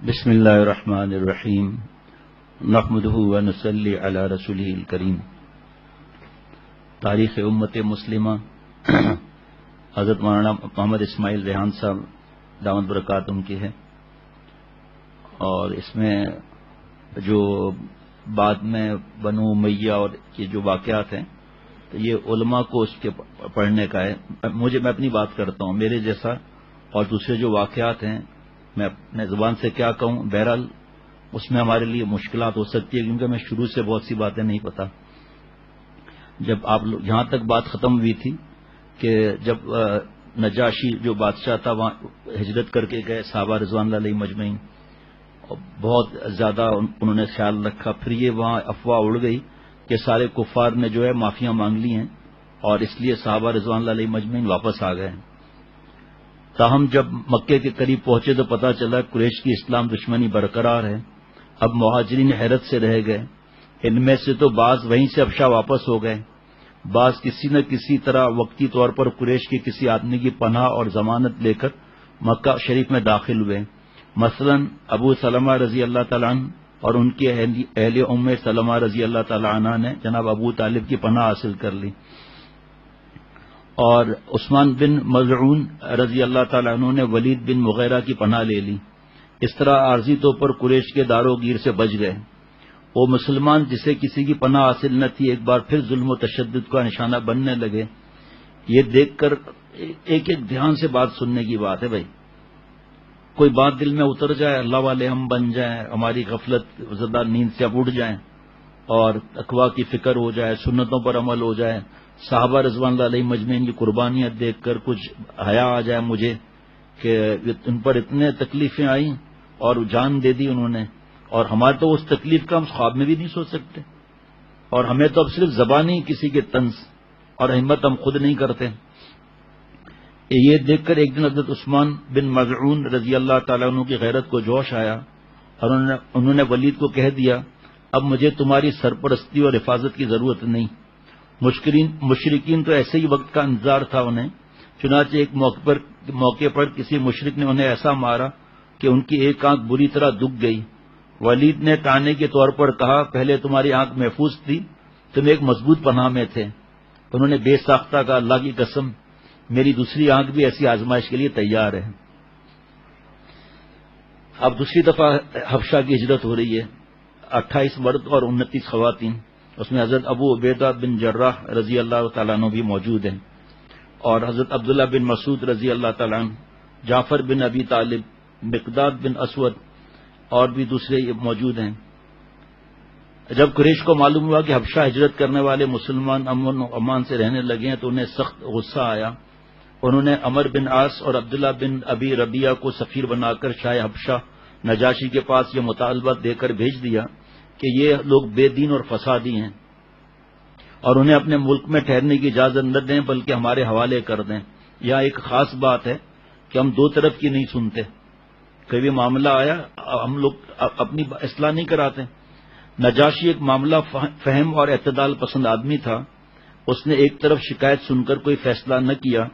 بسم اللہ الرحمن الرحیم نحمدہ ونصلی علی رسولہ الکریم۔ تاریخ امت مسلمہ حضرت مولانا محمد اسماعیل ریحان صاحب دامت برکاتہم کی ہے، اور اس میں جو بعد میں بنو امیہ اور یہ جو واقعات ہیں تو یہ علماء کو اس کے پڑھنے کا ہے۔ میں اپنی بات کرتا ہوں، میرے جیسا اور دوسرے جو واقعات ہیں میں اپنے زبان سے کیا کہوں، بہرحال اس میں ہمارے لیے مشکلات ہو سکتی ہے، کیونکہ میں شروع سے بہت سی باتیں نہیں پتا۔ جب آپ لوگ جہاں تک بات ختم ہوئی تھی کہ جب نجاشی جو بادشاہ تھا وہاں ہجرت کر کے گئے صحابہ رضوان اللہ علیہم اجمعین، بہت زیادہ انہوں نے خیال رکھا، پھر یہ وہاں افواہ اڑ گئی کہ سارے کفار نے جو ہے معافیاں مانگ لی ہیں اور اس لیے صحابہ رضوان اللہ علیہم اجمعین واپس آ گئے۔ تاہم جب مکے کے قریب پہنچے تو پتہ چلا قریش کی اسلام دشمنی برقرار ہے۔ اب مہاجرین حیرت سے رہ گئے، ان میں سے تو بعض وہیں سے حبشہ واپس ہو گئے، بعض کسی نہ کسی طرح وقتی طور پر قریش کے کسی آدمی کی پناہ اور ضمانت لے کر مکہ شریف میں داخل ہوئے۔ مثلا ابو سلمہ رضی اللہ تعالیٰ عنہ اور ان کے اہل ام سلمہ رضی اللہ تعالیٰ عنہ نے جناب ابو طالب کی پناہ حاصل کر لی، اور عثمان بن مظعون رضی اللہ تعالیٰ عنہ نے ولید بن مغیرہ کی پناہ لے لی۔ اس طرح عارضی طور پر قریش کے دار و گیر سے بچ گئے۔ وہ مسلمان جسے کسی کی پناہ حاصل نہ تھی ایک بار پھر ظلم و تشدد کا نشانہ بننے لگے۔ یہ دیکھ کر ایک دھیان سے بات سننے کی بات ہے بھائی، کوئی بات دل میں اتر جائے، اللہ والے ہم بن جائیں، ہماری غفلت زدہ نیند سے اب اٹھ جائیں اور تقویٰ کی فکر ہو جائے، سنتوں پر عمل ہو جائے، صحابہ رضوان اللہ علیہم اجمعین کی قربانیاں دیکھ کر کچھ حیا آ جائے مجھے کہ ان پر اتنے تکلیفیں آئیں اور جان دے دی انہوں نے، اور ہمارے تو اس تکلیف کا ہم خواب میں بھی نہیں سوچ سکتے، اور ہمیں تو اب صرف زبانی کسی کے طنز اور ہمت ہم خود نہیں کرتے۔ یہ دیکھ کر ایک دن حضرت عثمان بن مظعون رضی اللہ تعالیٰ عنہ کی غیرت کو جوش آیا اور انہوں نے ولید کو کہہ دیا، اب مجھے تمہاری سرپرستی اور حفاظت کی ضرورت نہیں۔ مشرکین تو ایسے ہی وقت کا انتظار تھا انہیں، چنانچہ ایک موقع پر کسی مشرک نے انہیں ایسا مارا کہ ان کی ایک آنکھ بری طرح دکھ گئی۔ ولید نے تانے کے طور پر کہا، پہلے تمہاری آنکھ محفوظ تھی، تم ایک مضبوط پناہ میں تھے۔ انہوں نے بے ساختہ کہا، اللہ کی قسم میری دوسری آنکھ بھی ایسی آزمائش کے لیے تیار ہے۔ اب دوسری دفعہ حبشہ کی ہجرت ہو رہی ہے، 28 مرد اور 29 خواتین، اس میں حضرت ابو عبیدہ بن جراح رضی اللہ تعالیٰ عنہ بھی موجود ہیں، اور حضرت عبداللہ بن مسعود رضی اللہ تعالیٰ عنہ، جعفر بن ابی طالب، مقداد بن اسود اور بھی دوسرے موجود ہیں۔ جب قریش کو معلوم ہوا کہ حبشہ ہجرت کرنے والے مسلمان امن و امان سے رہنے لگے ہیں تو انہیں سخت غصہ آیا۔ انہوں نے عمر بن عاص اور عبداللہ بن ابی ربیعہ کو سفیر بنا کر شاہ حبشہ نجاشی کے پاس یہ مطالبہ دے کر بھیج دیا کہ یہ لوگ بے دین اور فسادی ہیں اور انہیں اپنے ملک میں ٹھہرنے کی اجازت نہ دیں بلکہ ہمارے حوالے کر دیں۔ یہاں ایک خاص بات ہے کہ ہم دو طرف کی نہیں سنتے، کبھی معاملہ آیا ہم لوگ اپنی اصلاح نہیں کراتے۔ نجاشی ایک معاملہ فہم اور اعتدال پسند آدمی تھا، اس نے ایک طرف شکایت سن کر کوئی فیصلہ نہ کیا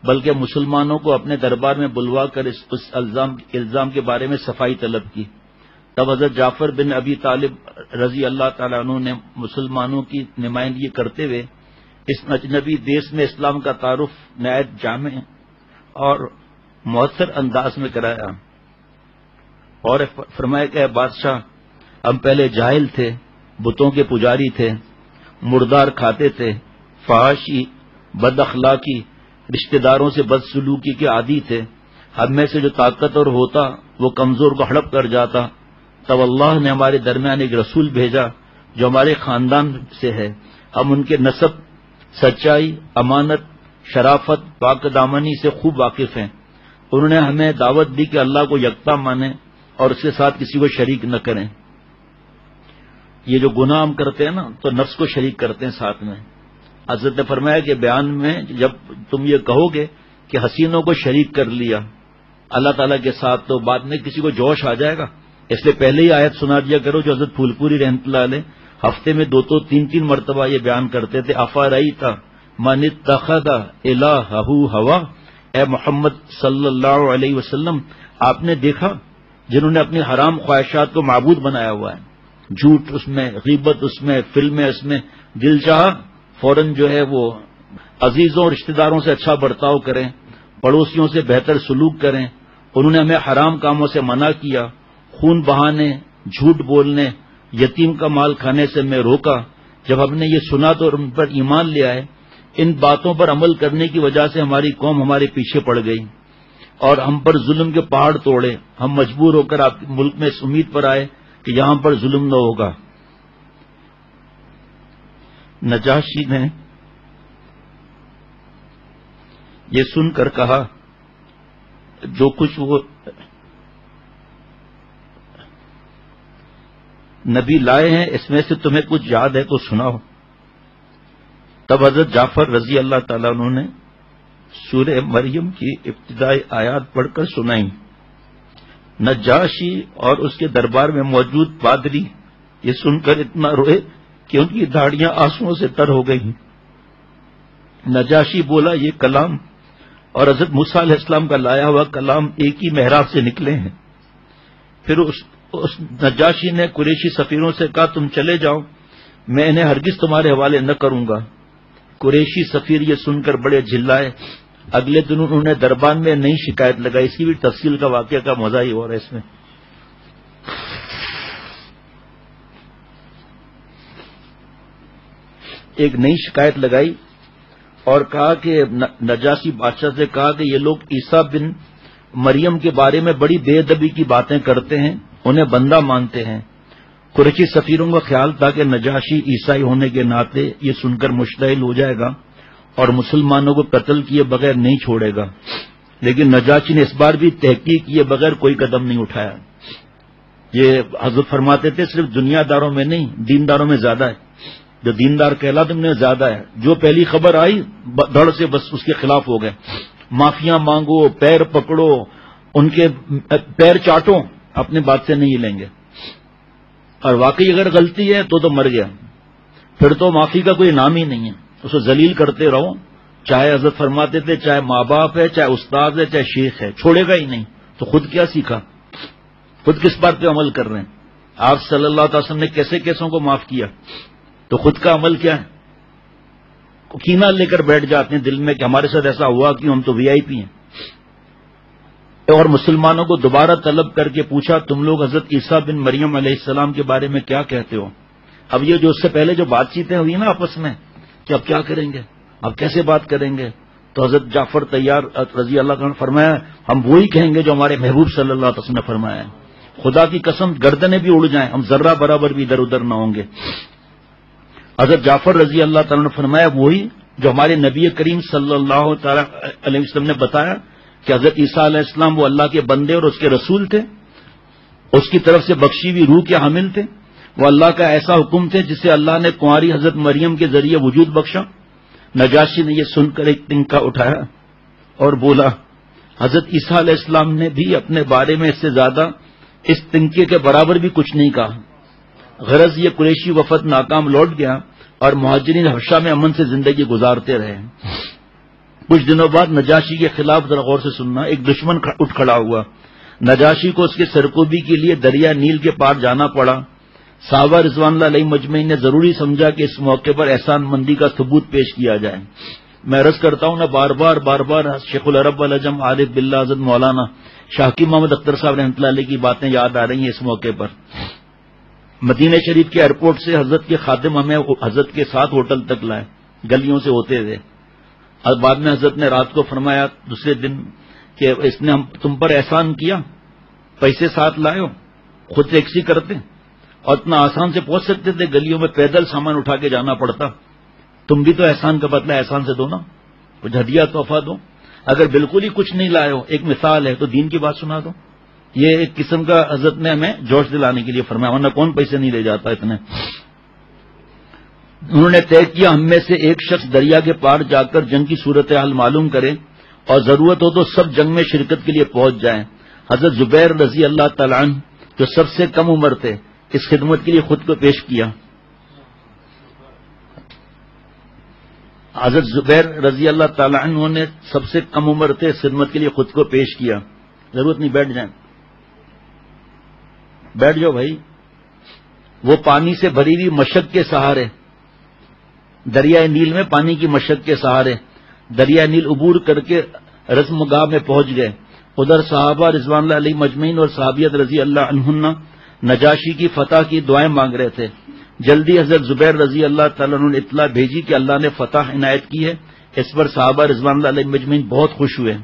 بلکہ مسلمانوں کو اپنے دربار میں بلوا کر اس الزام کے بارے میں صفائی طلب کی۔ تب حضرت جعفر بن ابی طالب رضی اللہ تعالیٰ عنہ نے مسلمانوں کی نمائندگی کرتے ہوئے اس اجنبی دیش میں اسلام کا تعارف نہایت جامع اور مؤثر انداز میں کرایا، اور فرمایا کہ اے بادشاہ، ہم پہلے جاہل تھے، بتوں کے پجاری تھے، مردار کھاتے تھے، فحاشی، بد اخلاقی، رشتہ داروں سے بد سلوکی کے عادی تھے، ہم میں سے جو طاقتور ہوتا وہ کمزور کو ہڑپ کر جاتا، تب اللہ نے ہمارے درمیان ایک رسول بھیجا جو ہمارے خاندان سے ہے، ہم ان کے نسب، سچائی، امانت، شرافت، پاک دامنی سے خوب واقف ہیں۔ انہوں نے ہمیں دعوت دی کہ اللہ کو یکتا مانیں اور اس کے ساتھ کسی کو شریک نہ کریں۔ یہ جو گناہ ہم کرتے ہیں نا تو نفس کو شریک کرتے ہیں ساتھ میں۔ حضرت نے فرمایا کہ بیان میں جب تم یہ کہو گے کہ حسینوں کو شریک کر لیا اللہ تعالیٰ کے ساتھ تو بعد میں کسی کو جوش آ جائے گا، اس لیے پہلے ہی آیت سنا دیا کرو جو حضرت پھول پوری رحمۃ اللہ علیہ ہفتے میں 2 3 مرتبہ یہ بیان کرتے تھے، افرأیت من اتخذ الہہ ہوا، اے محمد صلی اللہ علیہ وسلم آپ نے دیکھا جنہوں نے اپنی حرام خواہشات کو معبود بنایا ہوا ہے، جھوٹ اس میں، غیبت اس میں، فلمیں اس میں، دل چاہا فوراً جو ہے وہ عزیزوں اور رشتہ داروں سے اچھا برتاؤ کریں، پڑوسیوں سے بہتر سلوک کریں. انہوں نے ہمیں حرام کاموں سے منع کیا، خون بہانے، جھوٹ بولنے، یتیم کا مال کھانے سے میں روکا. جب ہم نے یہ سنا تو ان پر ایمان لے آئے. ان باتوں پر عمل کرنے کی وجہ سے ہماری قوم ہمارے پیچھے پڑ گئی اور ہم پر ظلم کے پہاڑ توڑے. ہم مجبور ہو کر آپ کے ملک میں اس امید پر آئے کہ یہاں پر ظلم نہ ہوگا. نجاشی نے یہ سن کر کہا جو کچھ وہ نبی لائے ہیں اس میں سے تمہیں کچھ یاد ہے تو سناؤ. تب حضرت جعفر رضی اللہ تعالیٰ عنہ نے سورہ مریم کی ابتدائی آیات پڑھ کر سنائیں. نجاشی اور اس کے دربار میں موجود پادری یہ سن کر اتنا روئے کہ ان کی داڑیاں آنسوؤں سے تر ہو گئیں. نجاشی بولا یہ کلام اور حضرت موسیٰ علیہ السلام کا لایا ہوا کلام ایک ہی محراب سے نکلے ہیں. پھر اس نجاشی نے قریشی سفیروں سے کہا تم چلے جاؤ، میں انہیں ہرگز تمہارے حوالے نہ کروں گا. قریشی سفیر یہ سن کر بڑے جھلائے. اگلے دن انہوں نے دربار میں نئی شکایت لگائی. اس کی بھی تفصیل کا واقعہ کا مزہ ہی ہو رہا ہے اس میں. ایک نئی شکایت لگائی اور کہا کہ نجاشی بادشاہ سے کہا کہ یہ لوگ عیسیٰ بن مریم کے بارے میں بڑی بے ادبی کی باتیں کرتے ہیں، انہیں بندہ مانتے ہیں. قریشی سفیروں کا خیال تھا کہ نجاشی عیسائی ہونے کے ناطے یہ سن کر مشتعل ہو جائے گا اور مسلمانوں کو قتل کیے بغیر نہیں چھوڑے گا، لیکن نجاشی نے اس بار بھی تحقیق کیے بغیر کوئی قدم نہیں اٹھایا. یہ حضرت فرماتے تھے صرف دنیا داروں میں نہیں، دینداروں میں زیادہ ہے. جو دیندار کہلاتے ان میں زیادہ ہے. جو پہلی خبر آئی دھڑ سے بس اس کے خلاف ہو گئے. معافیاں مانگو، پیر پکڑو، ان کے پیر چاٹو، اپنے بات سے نہیں لیں گے. اور واقعی اگر غلطی ہے تو مر گیا، پھر تو معافی کا کوئی نام ہی نہیں ہے. اسے ذلیل کرتے رہو. چاہے حضرت فرماتے تھے چاہے ماں باپ ہے، چاہے استاد ہے، چاہے شیخ ہے، چھوڑے گا ہی نہیں. تو خود کیا سیکھا؟ خود کس بات پہ عمل کر رہے ہیں؟ آپ صلی اللہ علیہ وسلم نے کیسے کیسوں کو معاف کیا، تو خود کا عمل کیا ہے؟ کینہ لے کر بیٹھ جاتے ہیں دل میں کہ ہمارے ساتھ ایسا ہوا کہ ہم تو وی آئی پی ہیں. اور مسلمانوں کو دوبارہ طلب کر کے پوچھا تم لوگ حضرت عیسیٰ بن مریم علیہ السلام کے بارے میں کیا کہتے ہو؟ اب یہ جو اس سے پہلے جو بات چیتیں ہوئی نا آپس میں کہ اب کیا کریں گے، اب کیسے بات کریں گے، تو حضرت جعفر طیار رضی اللہ عنہ نے فرمایا ہم وہی کہیں گے جو ہمارے محبوب صلی اللہ علیہ وسلم نے فرمایا ہے. خدا کی قسم گردنیں بھی اڑ جائیں ہم ذرہ برابر بھی ادھر ادھر نہ ہوں گے. حضرت جعفر رضی اللہ تعالیٰ نے فرمایا وہی جو ہمارے نبی کریم صلی اللہ تعالی علیہ وسلم نے بتایا کہ حضرت عیسیٰ علیہ السلام وہ اللہ کے بندے اور اس کے رسول تھے، اس کی طرف سے بخشی ہوئی روح کے حامل تھے. وہ اللہ کا ایسا حکم تھے جسے اللہ نے کنواری حضرت مریم کے ذریعے وجود بخشا. نجاشی نے یہ سن کر ایک تنکا اٹھایا اور بولا حضرت عیسیٰ علیہ السلام نے بھی اپنے بارے میں اس سے زیادہ اس تنکے کے برابر بھی کچھ نہیں کہا. غرض یہ قریشی وفد ناکام لوٹ گیا اور مہاجرین حبشہ میں امن سے زندگی گزارتے رہے. کچھ دنوں بعد نجاشی کے خلاف ذرا غور سے سننا، ایک دشمن اٹھ کھڑا ہوا. نجاشی کو اس کے سرکوبی کے لیے دریا نیل کے پار جانا پڑا. صحابہ رضوان اللہ علیہ مجمعین نے ضروری سمجھا کہ اس موقع پر احسان مندی کا ثبوت پیش کیا جائے. میں عرض کرتا ہوں نا بار بار شیخ العرب والعجم عارف باللہ حضرت مولانا شاہ محمد اختر صاحب رحمۃ اللہ علیہ کی باتیں یاد آ رہی ہیں اس موقع پر. مدینہ شریف کے ایئرپورٹ سے حضرت کے خادم ہمیں حضرت کے ساتھ ہوٹل تک لائے، گلیوں سے ہوتے تھے. اور بعد میں حضرت نے رات کو فرمایا دوسرے دن کہ اس نے تم پر احسان کیا، پیسے ساتھ لائے ہو، خود ٹیکسی کرتے اور اتنا آسان سے پہنچ سکتے تھے، گلیوں میں پیدل سامان اٹھا کے جانا پڑتا. تم بھی تو احسان کا بدلہ احسان سے دو نا، کچھ ہدیہ تحفہ دو. اگر بالکل ہی کچھ نہیں لائے ہو، ایک مثال ہے، تو دین کی بات سنا دو. یہ ایک قسم کا حضرت نے ہمیں جوش دلانے کے لیے فرمایا، ورنہ کون پیسے نہیں لے جاتا اتنے. انہوں نے طے کیا ہم میں سے ایک شخص دریا کے پار جا کر جنگ کی صورتحال معلوم کرے اور ضرورت ہو تو سب جنگ میں شرکت کے لیے پہنچ جائیں. حضرت زبیر رضی اللہ تعالیٰ عنہ جو سب سے کم عمر تھے اس خدمت کے لیے خود کو پیش کیا. حضرت زبیر رضی اللہ تعالیٰ عنہ نے سب سے کم عمر تھے اس خدمت کے لیے خود کو پیش کیا. ضرورت نہیں بیٹھ جائیں. بیٹھ جاؤ بھائی. وہ پانی سے بھری ہوئی مشک کے سہارے، دریائے نیل میں پانی کی مشک کے سہارے دریائے نیل عبور کر کے رسم گاہ میں پہنچ گئے. ادھر صحابہ رضوان اللہ علیہ مجمعین اور صحابیت رضی اللہ عنہن نجاشی کی فتح کی دعائیں مانگ رہے تھے. جلدی حضرت زبیر رضی اللہ تعالیٰ عنہ نے اطلاع بھیجی کہ اللہ نے فتح عنایت کی ہے. اس پر صحابہ رضوان اللہ علیہ مجمعین بہت خوش ہوئے.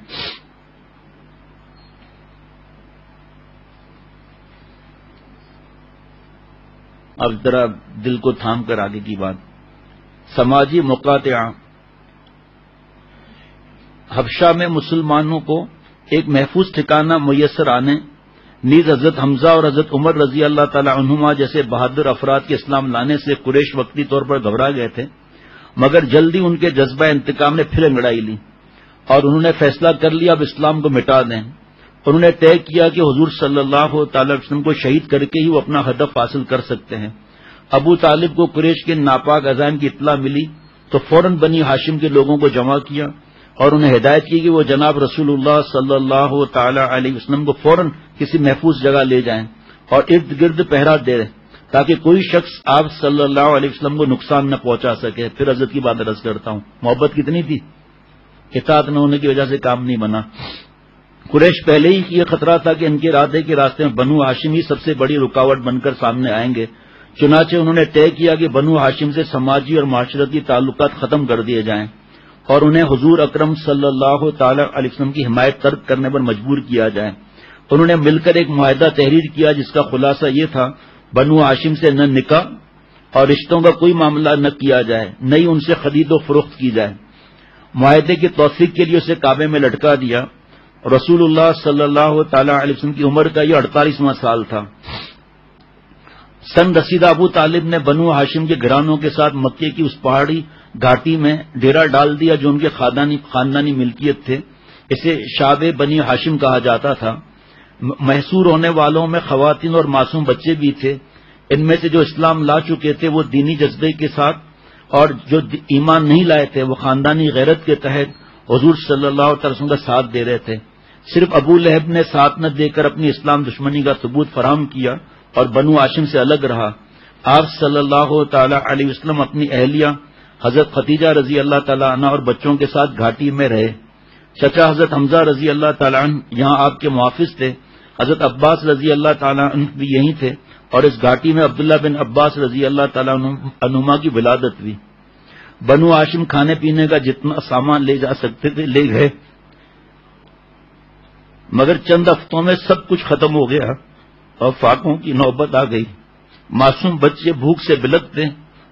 اب ذرا دل کو تھام کر آگے کی بات. سماجی مقاطعہ. حبشہ میں مسلمانوں کو ایک محفوظ ٹھکانہ میسر آنے نیز حضرت حمزہ اور حضرت عمر رضی اللہ تعالی عنہما جیسے بہادر افراد کے اسلام لانے سے قریش وقتی طور پر گھبرا گئے تھے، مگر جلدی ان کے جذبہ انتقام نے پھر انگڑائی لی اور انہوں نے فیصلہ کر لیا اب اسلام کو مٹا دیں. انہوں نے طے کیا کہ حضور صلی اللہ تعالی وسلم کو شہید کر کے ہی وہ اپنا ہدف حاصل کر سکتے ہیں. ابو طالب کو قریش کے ناپاک عزائم کی اطلاع ملی تو فوراً بنی ہاشم کے لوگوں کو جمع کیا اور انہیں ہدایت کی کہ وہ جناب رسول اللہ صلی اللہ تعالی علیہ وسلم کو فوراً کسی محفوظ جگہ لے جائیں اور ارد گرد پہرا دے تاکہ کوئی شخص آپ صلی اللہ علیہ وسلم کو نقصان نہ پہنچا سکے. پھر حضرت کی بات عرض کرتا ہوں، محبت کتنی تھی، اطاعت نہ ہونے کی وجہ سے کام نہیں بنا. قریش پہلے ہی یہ خطرہ تھا کہ ان کے ارادے کے راستے میں بنو ہاشم ہی سب سے بڑی رکاوٹ بن کر سامنے آئیں گے. چنانچہ انہوں نے طے کیا کہ بنو ہاشم سے سماجی اور معاشرتی تعلقات ختم کر دیے جائیں اور انہیں حضور اکرم صلی اللہ تعالی علیہ وسلم کی حمایت ترک کرنے پر مجبور کیا جائے. انہوں نے مل کر ایک معاہدہ تحریر کیا جس کا خلاصہ یہ تھا بنو ہاشم سے نہ نکاح اور رشتوں کا کوئی معاملہ نہ کیا جائے، نہ ہی ان سے خرید و فروخت کی جائے. معاہدے کی توثیق کے لیے اسے کعبے میں لٹکا دیا. رسول اللہ صلی اللہ تعالی علیہ وسلم کی عمر کا یہ 48واں سال تھا. سن رسیدہ ابو طالب نے بنو ہاشم کے گھرانوں کے ساتھ مکے کی اس پہاڑی گھاٹی میں ڈیرا ڈال دیا جو ان کے خاندانی ملکیت تھے. اسے شعب بنی ہاشم کہا جاتا تھا. محصور ہونے والوں میں خواتین اور معصوم بچے بھی تھے. ان میں سے جو اسلام لا چکے تھے وہ دینی جذبے کے ساتھ اور جو ایمان نہیں لائے تھے وہ خاندانی غیرت کے تحت حضور صلی اللہ علیہ وسلم کا ساتھ دے رہے تھے. صرف ابو لہب نے ساتھ نہ دے کر اپنی اسلام دشمنی کا ثبوت فراہم کیا اور بنو ہاشم سے الگ رہا. آپ صلی اللہ تعالی علیہ وسلم اپنی اہلیہ حضرت خدیجہ رضی اللہ تعالیٰ عنہ اور بچوں کے ساتھ گھاٹی میں رہے. چچا حضرت حمزہ رضی اللہ تعالیٰ عنہ یہاں آپ کے محافظ تھے. حضرت عباس رضی اللہ تعالیٰ عنہ بھی یہیں تھے اور اس گھاٹی میں عبداللہ بن عباس رضی اللہ تعالیٰ عنہما کی ولادت ہوئی. بنو ہاشم کھانے پینے کا جتنا سامان لے جا سکتے تھے لے گئے، مگر چند ہفتوں میں سب کچھ ختم ہو گیا اور فاقوں کی نوبت آ گئی. معصوم بچے بھوک سے بلکتے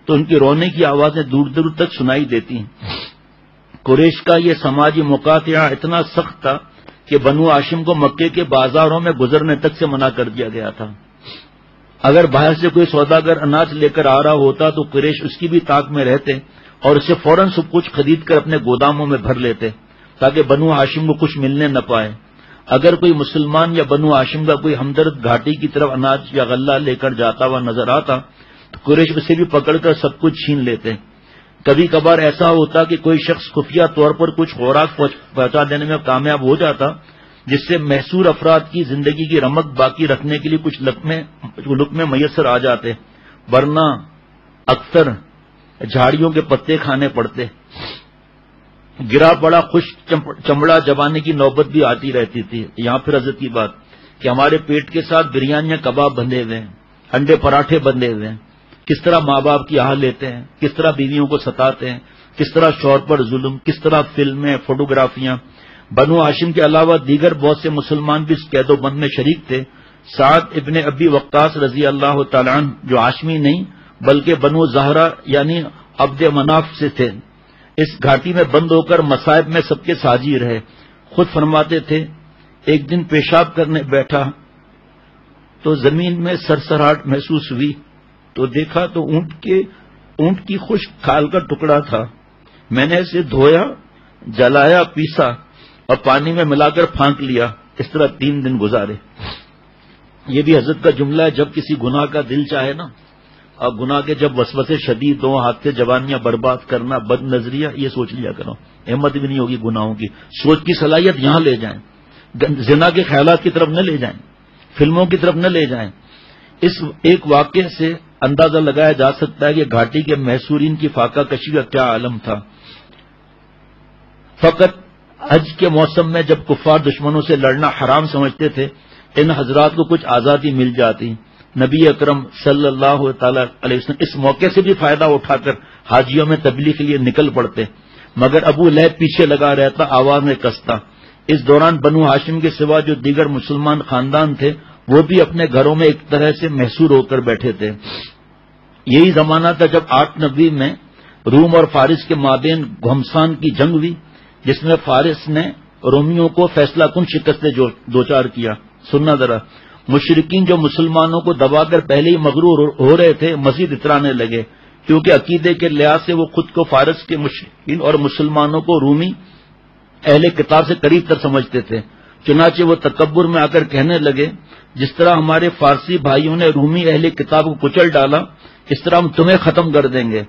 تو ان کی رونے کی آوازیں دور دور تک سنائی دیتی. قریش کا یہ سماجی مقاطعہ اتنا سخت تھا کہ بنو ہاشم کو مکے کے بازاروں میں گزرنے تک سے منع کر دیا گیا تھا. اگر باہر سے کوئی سوداگر اناج لے کر آ رہا ہوتا تو قریش اس کی بھی طاق میں رہتے اور اسے فوراً سب کچھ خرید کر اپنے گوداموں میں بھر لیتے تاکہ بنو ہاشم کو کچھ ملنے نہ پائے. اگر کوئی مسلمان یا بنو ہاشم کا کوئی ہمدرد گھاٹی کی طرف اناج یا غلہ لے کر جاتا ہوا نظر آتا تو قریش اسے بھی پکڑ کر سب کچھ چھین لیتے. کبھی کبھار ایسا ہوتا کہ کوئی شخص خفیہ طور پر کچھ خوراک پہنچا دینے میں کامیاب ہو جاتا جس سے محصور افراد کی زندگی کی رمق باقی رکھنے کے لیے کچھ لقمے میسر آ جاتے، ورنہ اکثر جھاڑیوں کے پتے کھانے پڑتے. گرا پڑا خشک چمڑا چبانے کی نوبت بھی آتی رہتی تھی. یہاں پھر حضرت کی بات کہ ہمارے پیٹ کے ساتھ بریانیاں کباب بندھے ہوئے ہیں، انڈے پراٹھے بندھے ہوئے ہیں. کس طرح ماں باپ کی آہ لیتے ہیں، کس طرح بیویوں کو ستاتے ہیں، کس طرح شوہر پر ظلم، کس طرح فلمیں، فوٹوگرافیاں. بنو ہاشم کے علاوہ دیگر بہت سے مسلمان بھی اس قید و بند میں شریک تھے. سعد ابن ابی وقاص رضی اللہ تعالیٰ عنہ جو ہاشمی نہیں بلکہ بنو زہرہ یعنی عبد مناف سے تھے، اس گھاٹی میں بند ہو کر مصائب میں سب کے ساجی رہے. خود فرماتے تھے ایک دن پیشاب کرنے بیٹھا تو زمین میں سرسراہٹ محسوس ہوئی تو دیکھا تو اونٹ کی خشک کھال کا ٹکڑا تھا. میں نے اسے دھویا، جلایا، پیسا اور پانی میں ملا کر پھانک لیا. اس طرح 3 دن گزارے. یہ بھی حضرت کا جملہ ہے. جب کسی گناہ کا دل چاہے نا اور گناہ کے جب وسوسے شدید ہوں، ہاتھ سے جوانیاں برباد کرنا، بد نظریہ، یہ سوچ لیا کرو. ہمت بھی نہیں ہوگی گناہوں کی. سوچ کی صلاحیت یہاں لے جائیں. زنا کے خیالات کی طرف نہ لے جائیں، فلموں کی طرف نہ لے جائیں. اس ایک واقعے سے اندازہ لگایا جا سکتا ہے کہ گھاٹی کے محصورین کی فاقہ کشی کا کیا عالم تھا۔ فقط حج کے موسم میں جب کفار دشمنوں سے لڑنا حرام سمجھتے تھے، ان حضرات کو کچھ آزادی مل جاتی۔ نبی اکرم صلی اللہ تعالی علیہ وسلم اس موقع سے بھی فائدہ اٹھا کر حاجیوں میں تبلیغ کے لیے نکل پڑتے، مگر ابو لہب پیچھے لگا رہتا، آواز میں کستا۔ اس دوران بنو ہاشم کے سوا جو دیگر مسلمان خاندان تھے وہ بھی اپنے گھروں میں ایک طرح سے محصور ہو کر بیٹھے تھے۔ یہی زمانہ تھا جب 890 میں روم اور فارس کے مابین گھمسان کی جنگ ہوئی، جس میں فارس نے رومیوں کو فیصلہ کن شکست سے دوچار کیا۔ سننا ذرا، مشرکین جو مسلمانوں کو دبا کر پہلے ہی مغرور ہو رہے تھے مزید اترانے لگے، کیونکہ عقیدے کے لحاظ سے وہ خود کو فارس کے مشرکین اور مسلمانوں کو رومی اہل کتاب سے قریب تر سمجھتے تھے۔ چنانچہ وہ تکبر میں آ کر کہنے لگے، جس طرح ہمارے فارسی بھائیوں نے رومی اہل کتاب کو کچل ڈالا، اس طرح ہم تمہیں ختم کر دیں گے۔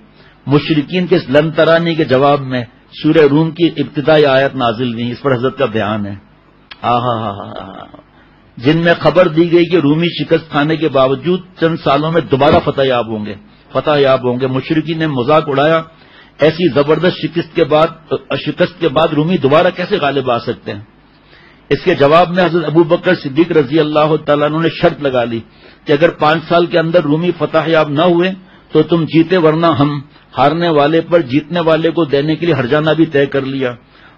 مشرکین کے اس لن ترانی کے جواب میں سورہ روم کی ابتدائی آیت نازل ہوئی، اس پر حضرت کا بیان ہے، جن میں خبر دی گئی کہ رومی شکست کھانے کے باوجود چند سالوں میں دوبارہ فتح یاب ہوں گے۔ مشرکین نے مذاق اڑایا، ایسی زبردست شکست کے بعد رومی دوبارہ کیسے غالب آ سکتے ہیں؟ اس کے جواب میں حضرت ابو بکر صدیق رضی اللہ تعالیٰ عنہ نے شرط لگا لی کہ اگر 5 سال کے اندر رومی فتح یاب نہ ہوئے تو تم جیتے، ورنہ ہم ہارنے والے پر جیتنے والے کو دینے کے لیے ہرجانہ بھی طے کر لیا۔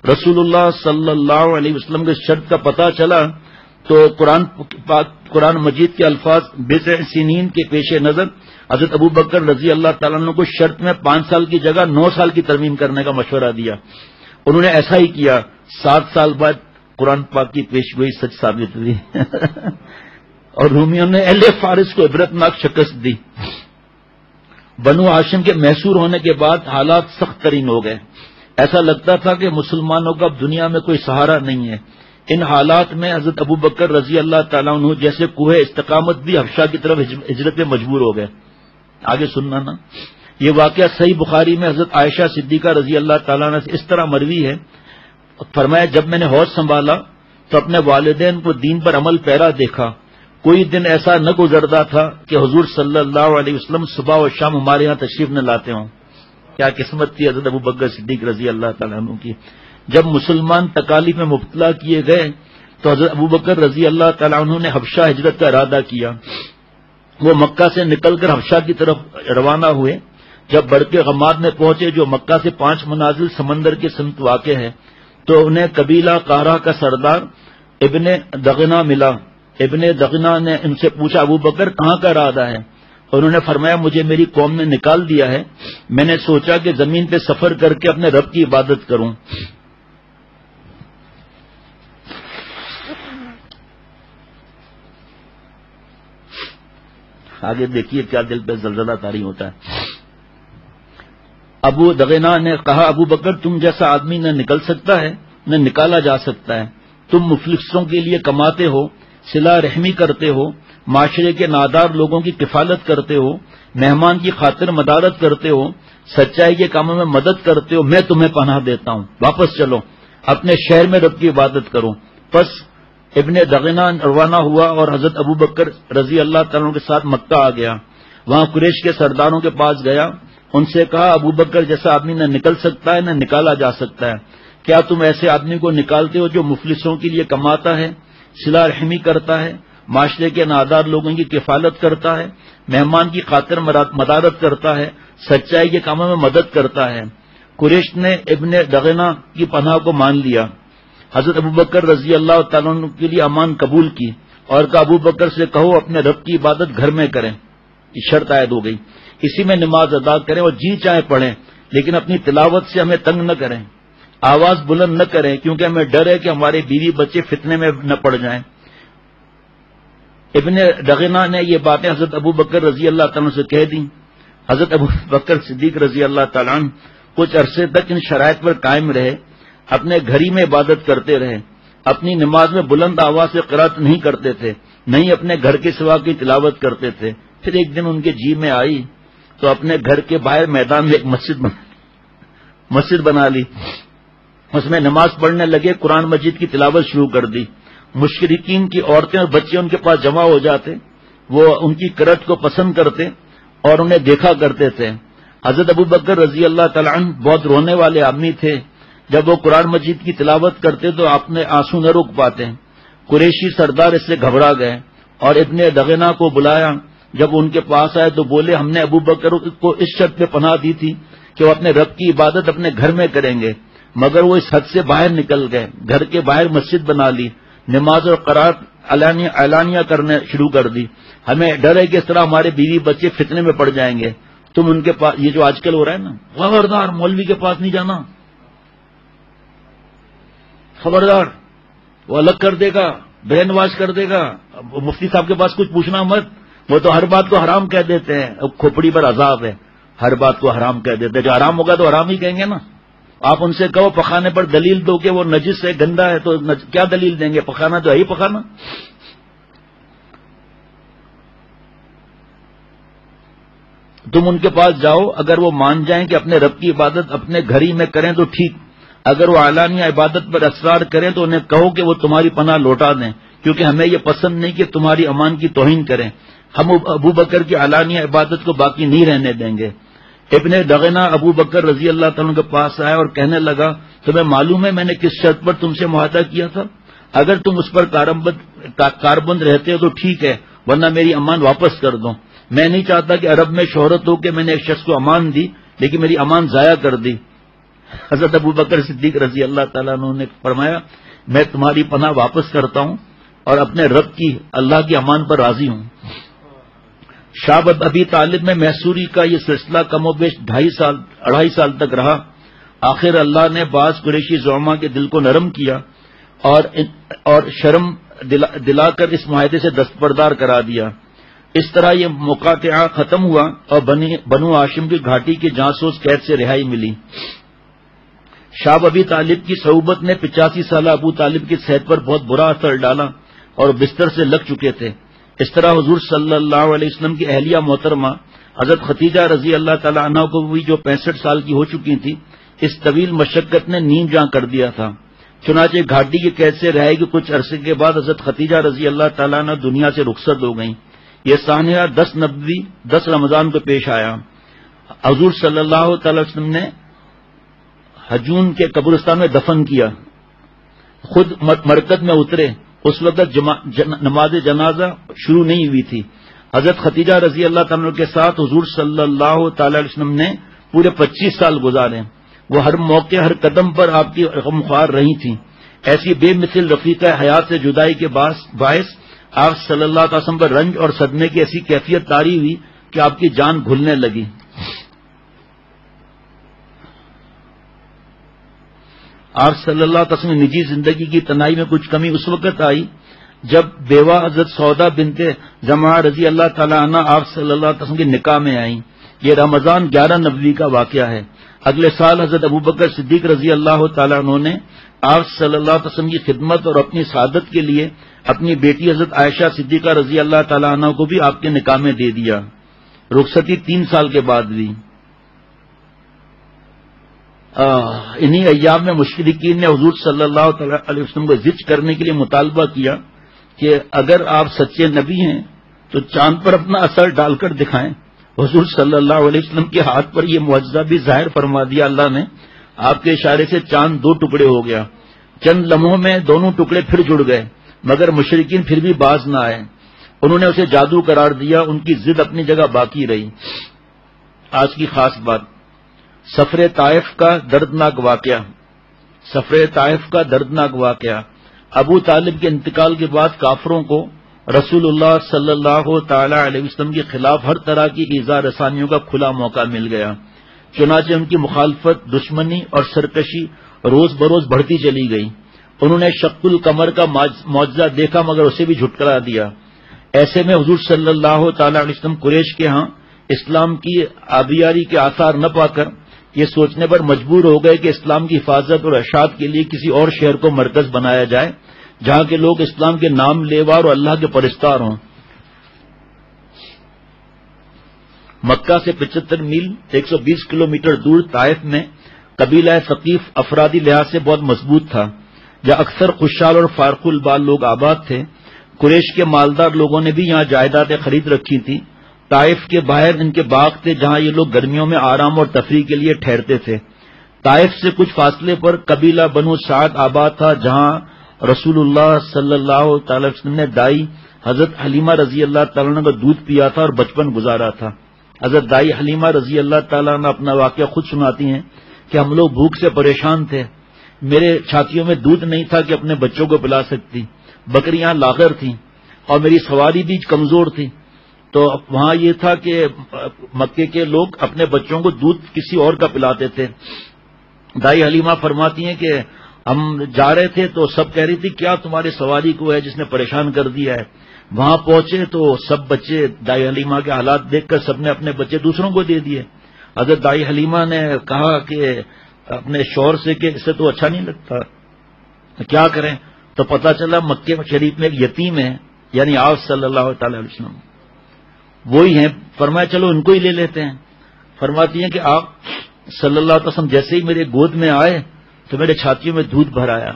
رسول اللہ صلی اللہ علیہ وسلم کے شرط کا پتہ چلا تو قرآن مجید کے الفاظ بضع سنین کے پیش نظر حضرت ابو بکر رضی اللہ تعالیٰ عنہ کو شرط میں 5 سال کی جگہ 9 سال کی ترمیم کرنے کا مشورہ دیا۔ انہوں نے ایسا ہی کیا۔ 7 سال بعد قرآن پاک کی پیشگوئی سچ ثابت ہوئی اور رومیوں نے اہل فارس کو عبرتناک شکست دی۔ بنو ہاشم کے محصور ہونے کے بعد حالات سخت ترین ہو گئے۔ ایسا لگتا تھا کہ مسلمانوں کا اب دنیا میں کوئی سہارا نہیں ہے۔ ان حالات میں حضرت ابو بکر رضی اللہ تعالیٰ عنہ جیسے کوہ استقامت بھی حبشہ کی طرف ہجرت میں مجبور ہو گئے۔ آگے سننا نا، یہ واقعہ صحیح بخاری میں حضرت عائشہ صدیقہ رضی اللہ تعالیٰ عنہ سے اس طرح مروی ہے، فرمایا جب میں نے ہوش سنبھالا تو اپنے والدین کو دین پر عمل پیرا دیکھا۔ کوئی دن ایسا نہ گزرتا تھا کہ حضور صلی اللہ علیہ وسلم صبح و شام ہمارے یہاں تشریف نہ لاتے ہوں۔ کیا قسمت تھی حضرت ابو بکر صدیق رضی اللہ تعالیٰ عنہ کی۔ جب مسلمان تکالیف میں مبتلا کیے گئے تو حضرت ابو بکر رضی اللہ تعالیٰ عنہ نے حبشہ ہجرت کا ارادہ کیا۔ وہ مکہ سے نکل کر حبشہ کی طرف روانہ ہوئے۔ جب برق غماد میں پہنچے جو مکہ سے 5 منازل سمندر کے سمت واقع ہے تو انہیں قبیلہ قارہ کا سردار ابن دغنا ملا۔ ابن دغنا نے ان سے پوچھا ابو بکر کہاں کا ارادہ ہے؟ انہوں نے فرمایا مجھے میری قوم نے نکال دیا ہے، میں نے سوچا کہ زمین پہ سفر کر کے اپنے رب کی عبادت کروں۔ آگے دیکھیے کیا دل پہ زلزلہ طاری ہوتا ہے۔ ابو دغنا نے کہا ابو بکر تم جیسا آدمی نہ نکل سکتا ہے نہ نکالا جا سکتا ہے۔ تم مفلسوں کے لیے کماتے ہو، صلہ رحمی کرتے ہو، معاشرے کے نادار لوگوں کی کفالت کرتے ہو، مہمان کی خاطر مدارت کرتے ہو، سچائی کے کاموں میں مدد کرتے ہو، میں تمہیں پناہ دیتا ہوں، واپس چلو اپنے شہر میں رب کی عبادت کرو۔ پس ابن دغنا روانہ ہوا اور حضرت ابو بکر رضی اللہ تعالیٰ کے ساتھ مکہ آ گیا۔ وہاں قریش کے سرداروں کے پاس گیا، ان سے کہا ابو بکر جیسا آدمی نہ نکل سکتا ہے نہ نکالا جا سکتا ہے، کیا تم ایسے آدمی کو نکالتے ہو جو مفلسوں کے لیے کماتا ہے، صلہ رحمی کرتا ہے، معاشرے کے نادار لوگوں کی کفالت کرتا ہے، مہمان کی خاطر مدارت کرتا ہے، سچائی کے کاموں میں مدد کرتا ہے؟ قریش نے ابن دغنا کی پناہ کو مان لیا، حضرت ابو بکر رضی اللہ تعالیٰ عنہ کے لیے امان قبول کی اور کہا ابو بکر سے کہو اپنے رب کی عبادت گھر میں کریں۔ یہ شرط عائد ہو گئی، اسی میں نماز ادا کریں اور جی چاہے پڑھیں، لیکن اپنی تلاوت سے ہمیں تنگ نہ کریں، آواز بلند نہ کریں، کیونکہ ہمیں ڈر ہے کہ ہمارے بیوی بچے فتنے میں نہ پڑ جائیں۔ ابن دغنا نے یہ باتیں حضرت ابو بکر رضی اللہ تعالیٰ سے کہہ دیں۔ حضرت ابو بکر صدیق رضی اللہ تعالیٰ عنہ کچھ عرصے تک ان شرائط پر قائم رہے، اپنے گھر ہی میں عبادت کرتے رہے، اپنی نماز میں بلند آواز سے قرات نہیں کرتے تھے، نہیں اپنے گھر کے سوا کی تلاوت کرتے تھے۔ پھر ایک دن ان کے جی میں آئی تو اپنے گھر کے باہر میدان میں ایک مسجد بنا لی، اس میں نماز پڑھنے لگے، قرآن مجید کی تلاوت شروع کر دی۔ مشرکین کی عورتیں اور بچے ان کے پاس جمع ہو جاتے، وہ ان کی کرٹ کو پسند کرتے اور انہیں دیکھا کرتے تھے. حضرت ابو بکر رضی اللہ تعالیٰ عنہ بہت رونے والے آدمی تھے. جب وہ قرآن مجید کی تلاوت کرتے تو اپنے آنسو نہ روک پاتے. قریشی سردار اس سے گھبرا گئے اور ابن دغنہ کو بلایا. جب ان کے پاس آئے تو بولے ہم نے ابو بکر کو اس شرط پہ پناہ دی تھی کہ وہ اپنے رب کی عبادت اپنے گھر میں کریں گے، مگر وہ اس حد سے باہر نکل گئے. گھر کے باہر مسجد بنا لی، نماز اور قرات اعلانیہ کرنے شروع کر دی. ہمیں ڈر ہے کہ اس طرح ہمارے بیوی بچے فتنے میں پڑ جائیں گے. تم ان کے پاس، یہ جو آج کل ہو رہا ہے نا، خبردار مولوی کے پاس نہیں جانا، خبردار وہ الگ کر دے گا، برین واش کر دے گا. مفتی صاحب کے پاس کچھ پوچھنا مت، وہ تو ہر بات کو حرام کہہ دیتے ہیں. اب کھوپڑی پر عذاب ہے، ہر بات کو حرام کہہ دیتے ہیں. جو حرام ہوگا تو حرام ہی کہیں گے نا. آپ ان سے کہو پخانے پر دلیل دو کہ وہ نجس ہے، گندا ہے، تو کیا دلیل دیں گے؟ پخانا تو ہے ہی پخانا. تم ان کے پاس جاؤ، اگر وہ مان جائیں کہ اپنے رب کی عبادت اپنے گھر ہی میں کریں تو ٹھیک. اگر وہ اعلانیہ عبادت پر اصرار کریں تو انہیں کہو کہ وہ تمہاری پناہ لوٹا دیں، کیونکہ ہمیں یہ پسند نہیں کہ تمہاری امان کی توہین کریں. ہم ابو بکر کی اعلانیہ عبادت کو باقی نہیں رہنے دیں گے. ابن دغنہ ابو بکر رضی اللہ تعالیٰ کے پاس آیا اور کہنے لگا تمہیں معلوم ہے میں نے کس شرط پر تم سے معاہدہ کیا تھا؟ اگر تم اس پر کاربند رہتے ہو تو ٹھیک ہے، ورنہ میری امان واپس کر دو. میں نہیں چاہتا کہ عرب میں شہرت ہو کہ میں نے ایک شخص کو امان دی لیکن میری امان ضائع کر دی. حضرت ابو بکر صدیق رضی اللہ تعالیٰ عنہ نے فرمایا میں تمہاری پناہ واپس کرتا ہوں اور اپنے رب کی اللہ کی امان پر راضی ہوں. شاہ ابی طالب میں محصوری کا یہ سلسلہ کم و بیش 2.5 سال تک رہا. آخر اللہ نے بعض قریشی زعما کے دل کو نرم کیا اور شرم دلا کر اس معاہدے سے دستبردار کرا دیا. اس طرح یہ مقاطعہ ختم ہوا اور بنو ہاشم کی گھاٹی کے جاسوس قید سے رہائی ملی. شاہ ابی طالب کی صحبت نے 85 سالہ ابو طالب کی صحت پر بہت برا اثر ڈالا اور بستر سے لگ چکے تھے. اس طرح حضور صلی اللہ علیہ وسلم کی اہلیہ محترمہ حضرت ختیجہ رضی اللہ تعالی عنہ کو بھی جو 65 سال کی ہو چکی تھی اس طویل مشقت نے نیند جاں کر دیا تھا. چنانچہ گھاٹی کے قید سے رہائی کے کچھ عرصے کے بعد حضرت ختیجہ رضی اللہ تعالیٰ عنہ دنیا سے رخصت ہو گئیں. یہ سانحہ 10 رمضان کو پیش آیا. حضور صلی اللہ تعالی وسلم نے حجون کے قبرستان میں دفن کیا. خود مرکز میں اترے. اس وقت نماز جنازہ شروع نہیں ہوئی تھی. حضرت ختیجہ رضی اللہ تعالیٰ کے ساتھ حضور صلی اللہ تعالی علیہ وسلم نے پورے 25 سال گزارے. وہ ہر موقع ہر قدم پر آپ کی غمخوار رہی تھیں. ایسی بے مثل رفیقہ حیات سے جدائی کے باعث آپ صلی اللہ علیہ وسلم پر رنج اور صدمے کی ایسی کیفیت طاری ہوئی کہ آپ کی جان گھلنے لگی. آپ صلی اللہ علیہ وسلم نجی زندگی کی تنہائی میں کچھ کمی اس وقت آئی جب بیوہ حضرت سودا بنت زمعہ رضی اللہ تعالی عنہ آپ صلی اللہ علیہ وسلم کے نکاح میں آئیں. یہ رمضان 11 نبوی کا واقعہ ہے. اگلے سال حضرت ابو بکر صدیق رضی اللہ تعالی عنہ نے آپ صلی اللہ علیہ وسلم کی خدمت اور اپنی سعادت کے لیے اپنی بیٹی حضرت عائشہ صدیقہ رضی اللہ تعالی عنہ کو بھی آپ کے نکاح میں دے دیا. رخصتی 3 سال کے بعد ہوئی. انہی ایام میں مشرکین نے حضور صلی اللہ علیہ وسلم کو زج کرنے کے لیے مطالبہ کیا کہ اگر آپ سچے نبی ہیں تو چاند پر اپنا اثر ڈال کر دکھائیں. حضور صلی اللہ علیہ وسلم کے ہاتھ پر یہ معجزہ بھی ظاہر فرما دیا اللہ نے. آپ کے اشارے سے چاند 2 ٹکڑے ہو گیا. چند لمحوں میں دونوں ٹکڑے پھر جڑ گئے مگر مشرکین پھر بھی باز نہ آئے. انہوں نے اسے جادو قرار دیا. ان کی ضد اپنی جگہ باقی رہی. آج کی خاص بات سفر طائف کا دردناک واقعہ. سفر طائف کا دردناک واقعہ. ابو طالب کے انتقال کے بعد کافروں کو رسول اللہ صلی اللہ تعالی علیہ وسلم کے خلاف ہر طرح کی ایذا رسانیوں کا کھلا موقع مل گیا. چنانچہ ان کی مخالفت، دشمنی اور سرکشی روز بروز بڑھتی چلی گئی. انہوں نے شق القمر کا معجزہ دیکھا مگر اسے بھی جھٹکرا دیا. ایسے میں حضور صلی اللہ تعالی علیہ وسلم قریش کے ہاں اسلام کی آبیاری کے آثار نہ پا کر یہ سوچنے پر مجبور ہو گئے کہ اسلام کی حفاظت اور اشاعت کے لیے کسی اور شہر کو مرکز بنایا جائے جہاں کے لوگ اسلام کے نام لیوا اور اللہ کے پرستار ہوں. مکہ سے 75 میل 120 کلومیٹر دور طائف میں قبیلہ ثقیف افرادی لحاظ سے بہت مضبوط تھا. جہاں اکثر خوشحال اور فارق البال لوگ آباد تھے. قریش کے مالدار لوگوں نے بھی یہاں جائیدادیں خرید رکھی تھیں. طائف کے باہر ان کے باغ تھے جہاں یہ لوگ گرمیوں میں آرام اور تفریح کے لیے ٹھہرتے تھے. طائف سے کچھ فاصلے پر قبیلہ بنو سعد آباد تھا جہاں رسول اللہ صلی اللہ تعالی وسلم نے دائی حضرت حلیمہ رضی اللہ تعالیٰ عنہ کا دودھ پیا تھا اور بچپن گزارا تھا. حضرت دائی حلیمہ رضی اللہ تعالیٰ عنہ اپنا واقعہ خود سناتی ہیں کہ ہم لوگ بھوک سے پریشان تھے. میرے چھاتیوں میں دودھ نہیں تھا کہ اپنے بچوں کو پلا سکتی. بکریاں لاغر تھیں اور میری سواری بھی کمزور تھی. تو وہاں یہ تھا کہ مکے کے لوگ اپنے بچوں کو دودھ کسی اور کا پلاتے تھے. دائی حلیمہ فرماتی ہیں کہ ہم جا رہے تھے تو سب کہہ رہی تھی کیا تمہارے سواری کو ہے جس نے پریشان کر دیا ہے. وہاں پہنچے تو سب بچے دائی حلیمہ کے حالات دیکھ کر سب نے اپنے بچے دوسروں کو دے دیے. حضرت دائی حلیمہ نے کہا کہ اپنے شوہر سے کہ اسے تو اچھا نہیں لگتا, کیا کریں. تو پتہ چلا مکے شریف میں ایک یتیم ہے, یعنی آپ صلی اللہ تعالی علیہ وسلم وہی ہیں. فرمایا چلو ان کو ہی لے لیتے ہیں. فرماتی ہیں کہ آپ صلی اللہ علیہ وسلم جیسے ہی میرے گود میں آئے تو میرے چھاتیوں میں دودھ بھر آیا,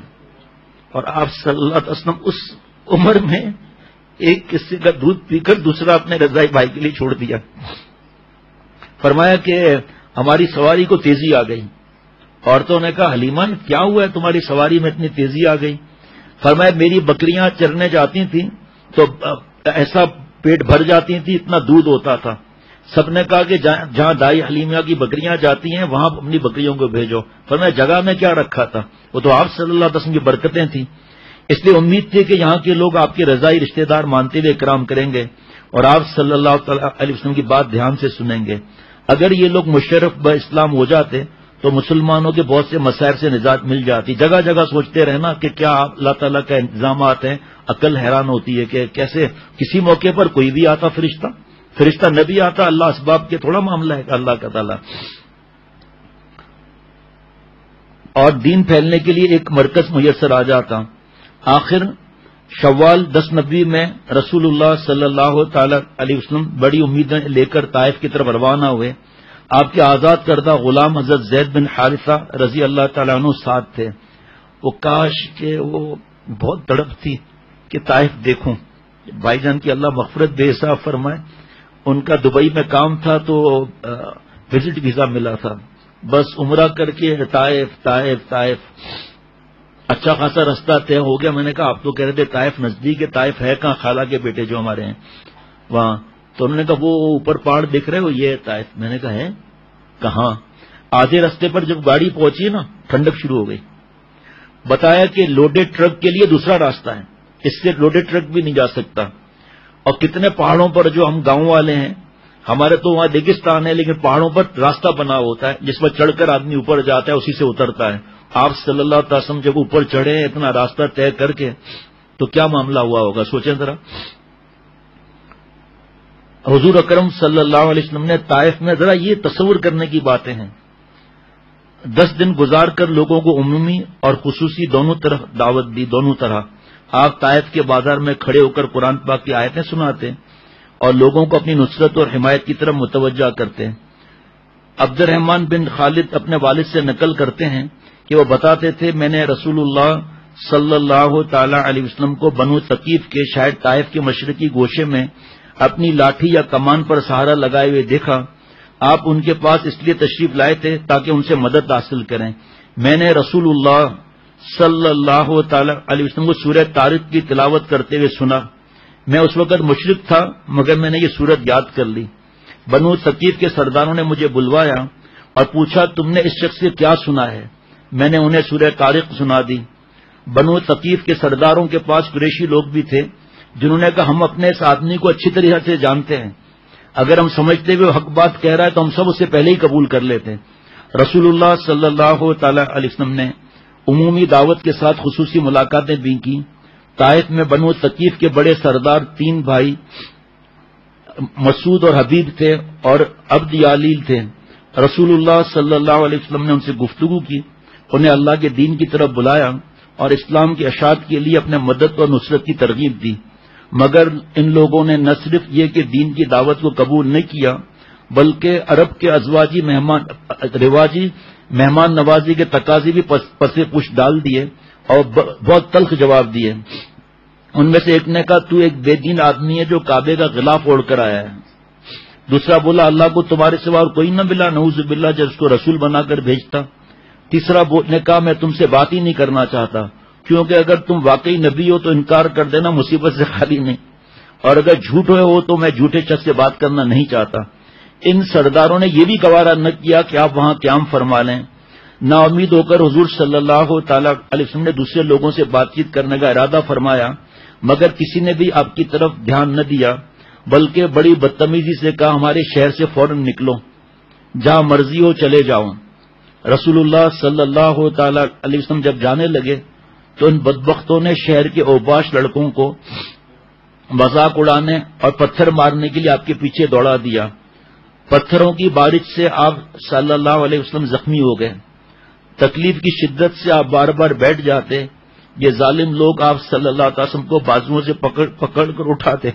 اور آپ صلی اللہ علیہ وسلم اس عمر میں ایک قصے کا دودھ پی کر دوسرا اپنے رضائی بھائی کے لیے چھوڑ دیا. فرمایا کہ ہماری سواری کو تیزی آ گئی. عورتوں نے کہا حلیمہ کیا ہوا ہے تمہاری سواری میں اتنی تیزی آ گئی. فرمایا میری بکریاں چرنے جاتی تھیں تو ایسا پیٹ بھر جاتی تھی, اتنا دودھ ہوتا تھا. سب نے کہا کہ جہاں دائی حلیمہ کی بکریاں جاتی ہیں وہاں اپنی بکریوں کو بھیجو. فرمایا جگہ میں کیا رکھا تھا, وہ تو آپ صلی اللہ علیہ وسلم کی برکتیں تھیں. اس لیے امید تھی کہ یہاں کے لوگ آپ کے رضائی رشتہ دار مانتے ہوئے اکرام کریں گے اور آپ صلی اللہ علیہ وسلم کی بات دھیان سے سنیں گے. اگر یہ لوگ مشرف با اسلام ہو جاتے تو مسلمانوں کے بہت سے مسائل سے نجات مل جاتی. جگہ جگہ سوچتے رہنا کہ کیا اللہ تعالیٰ کا انتظامات ہیں, عقل حیران ہوتی ہے کہ کیسے کسی موقع پر کوئی بھی آتا فرشتہ نبی آتا. اللہ اسباب کے تھوڑا معاملہ ہے اللہ کا تعالیٰ. اور دین پھیلنے کے لیے ایک مرکز میسر آ جاتا. آخر شوال 10 نبی میں رسول اللہ صلی اللہ تعالی علیہ وسلم بڑی امیدیں لے کر طائف کی طرف روانہ ہوئے. آپ کے آزاد کردہ غلام حضرت زید بن حارثہ رضی اللہ تعالیٰ عنہ ساتھ تھے. وہ کاش کہ وہ بہت تڑپ تھی کہ طائف دیکھوں. بھائی جان کی اللہ مغفرت بے حساب فرمائے. ان کا دبئی میں کام تھا تو وزٹ ویزا ملا تھا, بس عمرہ کر کے طائف اچھا خاصا رستہ طے ہو گیا. میں نے کہا آپ تو کہہ رہے تھے طائف نزدیک ہے, طائف ہے کہاں, خالہ کے بیٹے جو ہمارے ہیں وہاں. تو انہوں نے کہا وہ اوپر پہاڑ دکھ رہے ہو یہ طائف. میں نے کہا ہے کہاں. آدھے رستے پر جب گاڑی پہنچی نا ٹھنڈک شروع ہو گئی. بتایا کہ لوڈیڈ ٹرک کے لیے دوسرا راستہ ہے, اس سے لوڈیڈ ٹرک بھی نہیں جا سکتا. اور کتنے پہاڑوں پر جو ہم گاؤں والے ہیں, ہمارے تو وہاں ریگستان ہے لیکن پہاڑوں پر راستہ بنا ہوتا ہے جس پر چڑھ کر آدمی اوپر جاتا ہے اسی سے اترتا ہے. آپ صلی اللہ علیہ وسلم جب اوپر چڑھے اتنا راستہ طے کر کے تو کیا معاملہ ہوا ہوگا سوچیں ذرا. حضور اکرم صلی اللہ علیہ وسلم نے طائف میں ذرا یہ تصور کرنے کی باتیں ہیں 10 دن گزار کر لوگوں کو عمومی اور خصوصی دونوں طرف دعوت دی. دونوں طرح آپ طائف کے بازار میں کھڑے ہو کر قرآن پاک کی آیتیں سناتے اور لوگوں کو اپنی نصرت اور حمایت کی طرف متوجہ کرتے. عبد الرحمن بن خالد اپنے والد سے نقل کرتے ہیں کہ وہ بتاتے تھے میں نے رسول اللہ صلی اللہ تعالی علیہ وسلم کو بنو ثقیف کے شاید طائف کے مشرقی گوشے میں اپنی لاٹھی یا کمان پر سہارا لگائے ہوئے دیکھا. آپ ان کے پاس اس لیے تشریف لائے تھے تاکہ ان سے مدد حاصل کریں. میں نے رسول اللہ صلی اللہ تعالی علیہ وسلم کو سورہ طارق کی تلاوت کرتے ہوئے سنا. میں اس وقت مشرک تھا مگر میں نے یہ سورت یاد کر لی. بنو ثقیف کے سرداروں نے مجھے بلوایا اور پوچھا تم نے اس شخص سے کیا سنا ہے. میں نے انہیں سورہ طارق سنا دی. بنو ثقیف کے سرداروں کے پاس قریشی لوگ بھی تھے جنہوں نے کہا ہم اپنے اس آدمی کو اچھی طرح سے جانتے ہیں, اگر ہم سمجھتے ہوئے حق بات کہہ رہا ہے تو ہم سب اسے پہلے ہی قبول کر لیتے. رسول اللہ صلی اللہ تعالی علیہ وسلم نے عمومی دعوت کے ساتھ خصوصی ملاقاتیں بھی کی. طائف میں بنو ثقیف کے بڑے سردار 3 بھائی مسعود اور حبیب تھے اور عبد یالیل تھے. رسول اللہ صلی اللہ علیہ وسلم نے ان سے گفتگو کی, انہیں اللہ کے دین کی طرف بلایا اور اسلام کی اشاعت کے لیے اپنے مدد اور نصرت کی ترغیب دی. مگر ان لوگوں نے نہ صرف یہ کہ دین کی دعوت کو قبول نہیں کیا بلکہ عرب کے ازواجی رواجی مہمان نوازی کے تقاضے بھی پس پش ڈال دیے اور بہت تلخ جواب دیے. ان میں سے ایک نے کہا تو ایک بے دین آدمی ہے جو کعبے کا غلاف اوڑھ کر آیا ہے. دوسرا بولا اللہ کو تمہارے سوا اور کوئی نہ ملا نعوذ باللہ جب اس کو رسول بنا کر بھیجتا. تیسرا نے کہا میں تم سے بات ہی نہیں کرنا چاہتا کیونکہ اگر تم واقعی نبی ہو تو انکار کر دینا مصیبت سے خالی نہیں، اور اگر جھوٹ ہوئے ہو تو میں جھوٹے شخص سے بات کرنا نہیں چاہتا. ان سرداروں نے یہ بھی گوارا نہ کیا کہ آپ وہاں قیام فرما لیں. نا امید ہو کر حضور صلی اللہ تعالی علیہ وسلم نے دوسرے لوگوں سے بات چیت کرنے کا ارادہ فرمایا، مگر کسی نے بھی آپ کی طرف دھیان نہ دیا، بلکہ بڑی بدتمیزی سے کہا ہمارے شہر سے فوراً نکلو، جہاں مرضی ہو چلے جاؤ. رسول اللہ صلی اللہ تعالی علیہ وسلم جب جانے لگے تو ان بدبختوں نے شہر کے اوباش لڑکوں کو مذاق اڑانے اور پتھر مارنے کے لیے آپ کے پیچھے دوڑا دیا. پتھروں کی بارش سے آپ صلی اللہ علیہ وسلم زخمی ہو گئے. تکلیف کی شدت سے آپ بار بار بیٹھ جاتے. یہ ظالم لوگ آپ صلی اللہ علیہ وسلم کو بازوؤں سے پکڑ کر اٹھاتے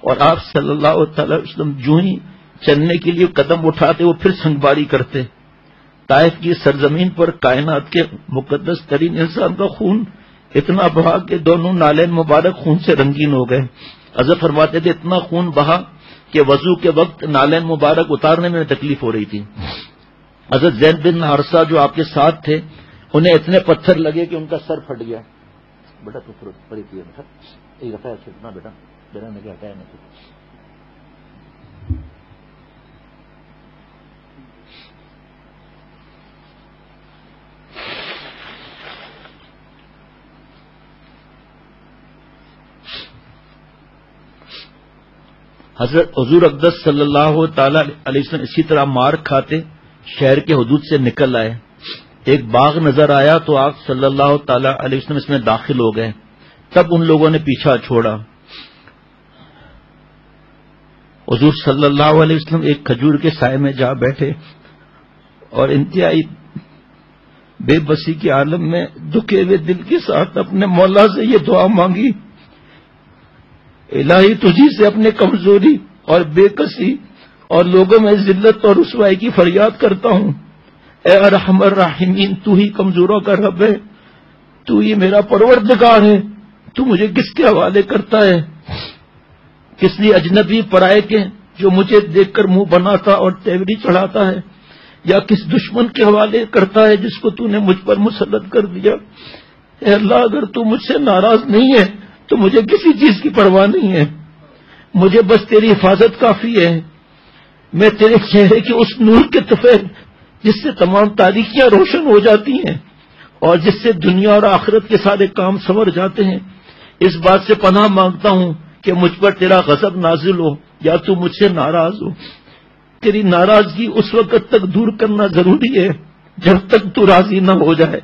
اور آپ صلی اللہ تعالی وسلم جو ہی چلنے کے لیے قدم اٹھاتے وہ پھر سنگباری کرتے. طائف کی سرزمین پر کائنات کے مقدس ترین انسان کا خون اتنا بہا کہ دونوں نالین مبارک خون سے رنگین ہو گئے. حضرت فرماتے تھے اتنا خون بہا کہ وضو کے وقت نالین مبارک اتارنے میں تکلیف ہو رہی تھی. حضرت زید بن حارثہ جو آپ کے ساتھ تھے انہیں اتنے پتھر لگے کہ ان کا سر پھٹ گیا. بیٹا تو پڑی تھی بیٹا بیٹا نے کیا ہٹایا نہیں. حضرت حضور اقدس صلی اللہ تعالی علیہ وسلم اسی طرح مار کھاتے شہر کے حدود سے نکل آئے. ایک باغ نظر آیا تو آپ صلی اللہ تعالی علیہ وسلم اس میں داخل ہو گئے. تب ان لوگوں نے پیچھا چھوڑا. حضور صلی اللہ علیہ وسلم ایک کھجور کے سائے میں جا بیٹھے اور انتہائی بے بسی کے عالم میں دکھے ہوئے دل کے ساتھ اپنے مولا سے یہ دعا مانگی، الہی تجھی سے اپنے کمزوری اور بے کسی اور لوگوں میں ذلت اور رسوائی کی فریاد کرتا ہوں. اے ارحم الراحمین، تو ہی کمزوروں کا رب ہے، تو ہی میرا پروردگار ہے. تو مجھے کس کے حوالے کرتا ہے؟ کس لیے اجنبی پرائے کے جو مجھے دیکھ کر منہ بناتا اور تیوری چڑھاتا ہے، یا کس دشمن کے حوالے کرتا ہے جس کو تو نے مجھ پر مسلط کر دیا؟ اے اللہ، اگر تو مجھ سے ناراض نہیں ہے تو مجھے کسی چیز کی پرواہ نہیں ہے. مجھے بس تیری حفاظت کافی ہے. میں تیرے چہرے کے اس نور کے طفیل جس سے تمام تاریکیاں روشن ہو جاتی ہیں اور جس سے دنیا اور آخرت کے سارے کام سنور جاتے ہیں، اس بات سے پناہ مانگتا ہوں کہ مجھ پر تیرا غضب نازل ہو یا تو مجھ سے ناراض ہو. تیری ناراضگی اس وقت تک دور کرنا ضروری ہے جب تک تو راضی نہ ہو جائے.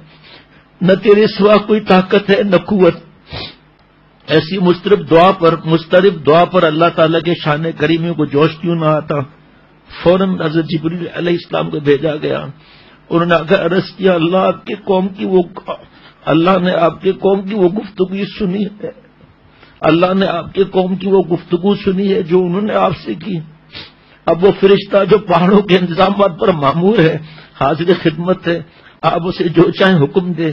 نہ تیرے سوا کوئی طاقت ہے نہ قوت. ایسی مسترب دعا پر اللہ تعالیٰ کے شان کریمی کو جوش کیوں نہ آتا؟ فوراً حضرت جبریل علیہ السلام کو بھیجا گیا. انہوں نے عرض کیا اللہ نے آپ کے قوم کی وہ گفتگو سنی ہے. اللہ نے آپ کے قوم کی وہ گفتگو سنی ہے جو انہوں نے آپ سے کی. اب وہ فرشتہ جو پہاڑوں کے انتظامات پر مامور ہے حاضر خدمت ہے، آپ اسے جو چاہیں حکم دے.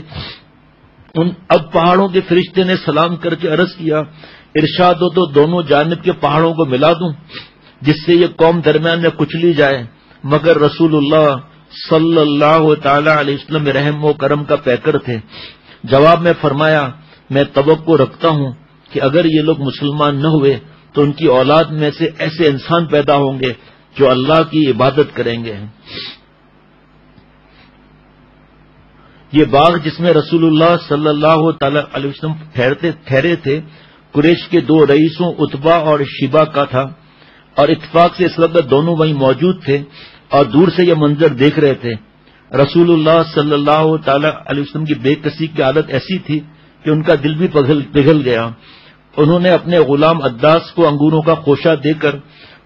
اب پہاڑوں کے فرشتے نے سلام کر کے عرض کیا ارشاد ہو تو دونوں جانب کے پہاڑوں کو ملا دوں جس سے یہ قوم درمیان میں کچلی جائے. مگر رسول اللہ صلی اللہ تعالی علیہ وسلم رحم و کرم کا پیکر تھے. جواب میں فرمایا میں توقع رکھتا ہوں کہ اگر یہ لوگ مسلمان نہ ہوئے تو ان کی اولاد میں سے ایسے انسان پیدا ہوں گے جو اللہ کی عبادت کریں گے. یہ باغ جس میں رسول اللہ صلی اللہ تعالی علیہ وسلم ٹھہرے تھے قریش کے دو رئیسوں عتبہ اور شیبہ کا تھا، اور اتفاق سے اس وقت دونوں وہیں موجود تھے اور دور سے یہ منظر دیکھ رہے تھے. رسول اللہ صلی اللہ تعالی علیہ وسلم کی بے کسی کی حالت ایسی تھی کہ ان کا دل بھی پگھل گیا. انہوں نے اپنے غلام عداس کو انگوروں کا خوشہ دے کر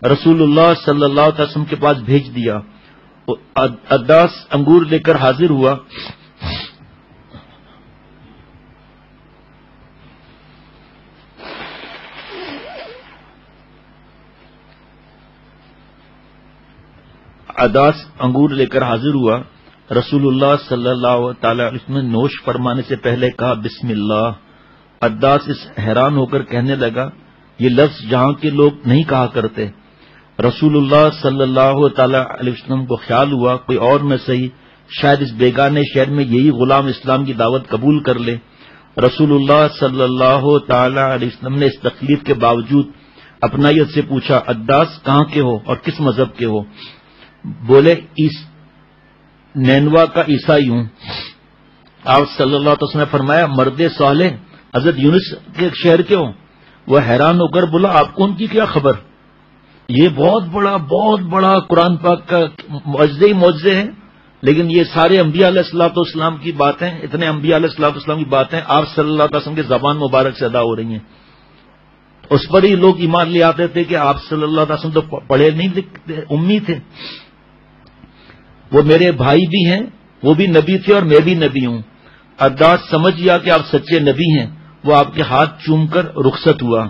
رسول اللہ صلی اللہ علیہ وسلم کے پاس بھیج دیا. عداس انگور لے کر حاضر ہوا. رسول اللہ صلی اللہ تعالی علیہ وسلم نے نوش فرمانے سے پہلے کہا بسم اللہ عداس اس حیران ہو کر کہنے لگا یہ لفظ جہاں کے لوگ نہیں کہا کرتے۔ رسول اللہ صلی اللہ تعالی علیہ وسلم کو خیال ہوا کوئی اور نہ صحیح شاید اس بیگانے شہر میں یہی غلام اسلام کی دعوت قبول کر لے۔ رسول اللہ صلی اللہ تعالی علیہ وسلم نے اس تکلیف کے باوجود اپنائیت سے پوچھا عداس کہاں کے ہو اور کس مذہب کے ہو؟ بولے نینوا کا عیسائی ہوں۔ آپ صلی اللہ علیہ وسلم نے فرمایا مرد صالح حضرت یونس کے شہر کے ہو؟ وہ حیران ہو کر بولا آپ کو ان کی کیا خبر؟ یہ بہت بڑا قرآن پاک کا معجزے ہی معجزے ہیں، لیکن یہ سارے انبیاء علیہ الصلوۃ والسلام کی باتیں، اتنے انبیاء علیہ الصلوۃ والسلام کی باتیں آپ صلی اللہ علیہ وسلم کے زبان مبارک سے ادا ہو رہی ہیں۔ اس پر ہی لوگ ایمان لے آتے تھے کہ آپ صلی اللہ علیہ وسلم تو پڑھے نہیں لکھتے، امی تھے۔ وہ میرے بھائی بھی ہیں، وہ بھی نبی تھے اور میں بھی نبی ہوں۔ عداس سمجھ گیا کہ آپ سچے نبی ہیں، وہ آپ کے ہاتھ چوم کر رخصت ہوا۔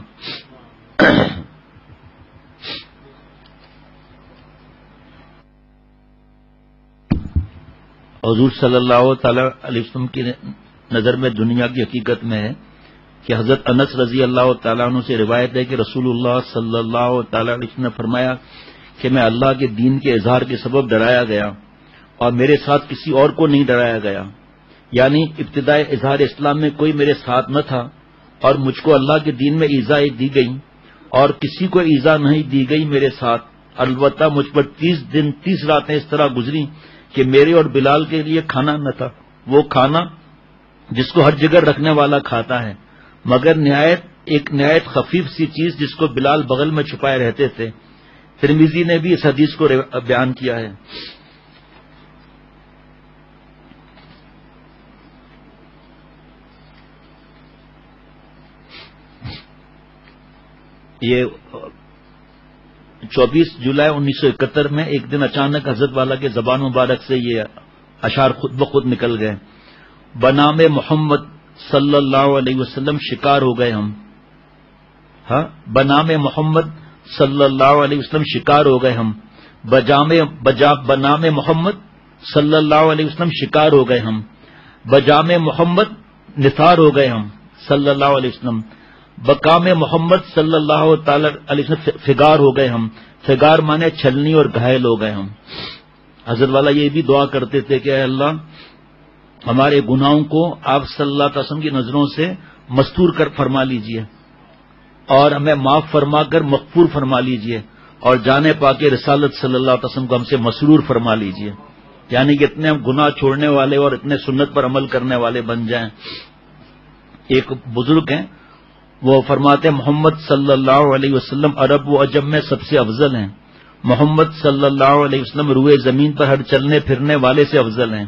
حضور صلی اللہ تعالی علیہ وسلم کی نظر میں دنیا کی حقیقت میں ہے کہ حضرت انس رضی اللہ تعالیٰ عنہ سے روایت ہے کہ رسول اللہ صلی اللہ تعالی علیہ وسلم نے فرمایا کہ میں اللہ کے دین کے اظہار کے سبب ڈرایا گیا اور میرے ساتھ کسی اور کو نہیں ڈرایا گیا، یعنی ابتدائے اظہار اسلام میں کوئی میرے ساتھ نہ تھا اور مجھ کو اللہ کے دین میں ایذا دی گئی اور کسی کو ایذا نہیں دی گئی میرے ساتھ۔ البتہ مجھ پر 30 دن 30 راتیں اس طرح گزری کہ میرے اور بلال کے لیے کھانا نہ تھا، وہ کھانا جس کو ہر جگہ رکھنے والا کھاتا ہے، مگر ایک نہایت خفیف سی چیز جس کو بلال بغل میں چھپائے رہتے تھے۔ ترمذی نے بھی اس حدیث کو بیان کیا ہے۔ یہ 24 جولائی 1971 میں ایک دن اچانک حضرت والا کے زبان مبارک سے یہ اشعار خود بخود نکل گئے، بنام محمد صلی اللہ علیہ وسلم شکار ہو گئے ہم۔ ہاں، بنام محمد صلی اللہ علیہ وسلم شکار ہو گئے ہم، بنام محمد صلی اللہ علیہ وسلم شکار ہو گئے ہم، بجام محمد نثار ہو گئے ہم صلی اللہ علیہ وسلم، بقام محمد صلی اللہ تعالی علیہ وسلم فگار ہو گئے ہم، فگار مانے چھلنی اور گھائل ہو گئے ہم۔ حضرت والا یہ بھی دعا کرتے تھے کہ اے اللہ ہمارے گناہوں کو آپ صلی اللہ علیہ وسلم کی نظروں سے مستور کر فرما لیجئے اور ہمیں معاف فرما کر مغفور فرما لیجئے، اور جانے پاک رسالت صلی اللہ علیہ وسلم کو ہم سے مسرور فرما لیجئے، یعنی کہ اتنے ہم گناہ چھوڑنے والے اور اتنے سنت پر عمل کرنے والے بن جائیں۔ ایک بزرگ ہیں وہ فرماتے ہیں محمد صلی اللہ علیہ وسلم عرب و عجم میں سب سے افضل ہیں، محمد صلی اللہ علیہ وسلم روئے زمین پر ہر چلنے پھرنے والے سے افضل ہیں،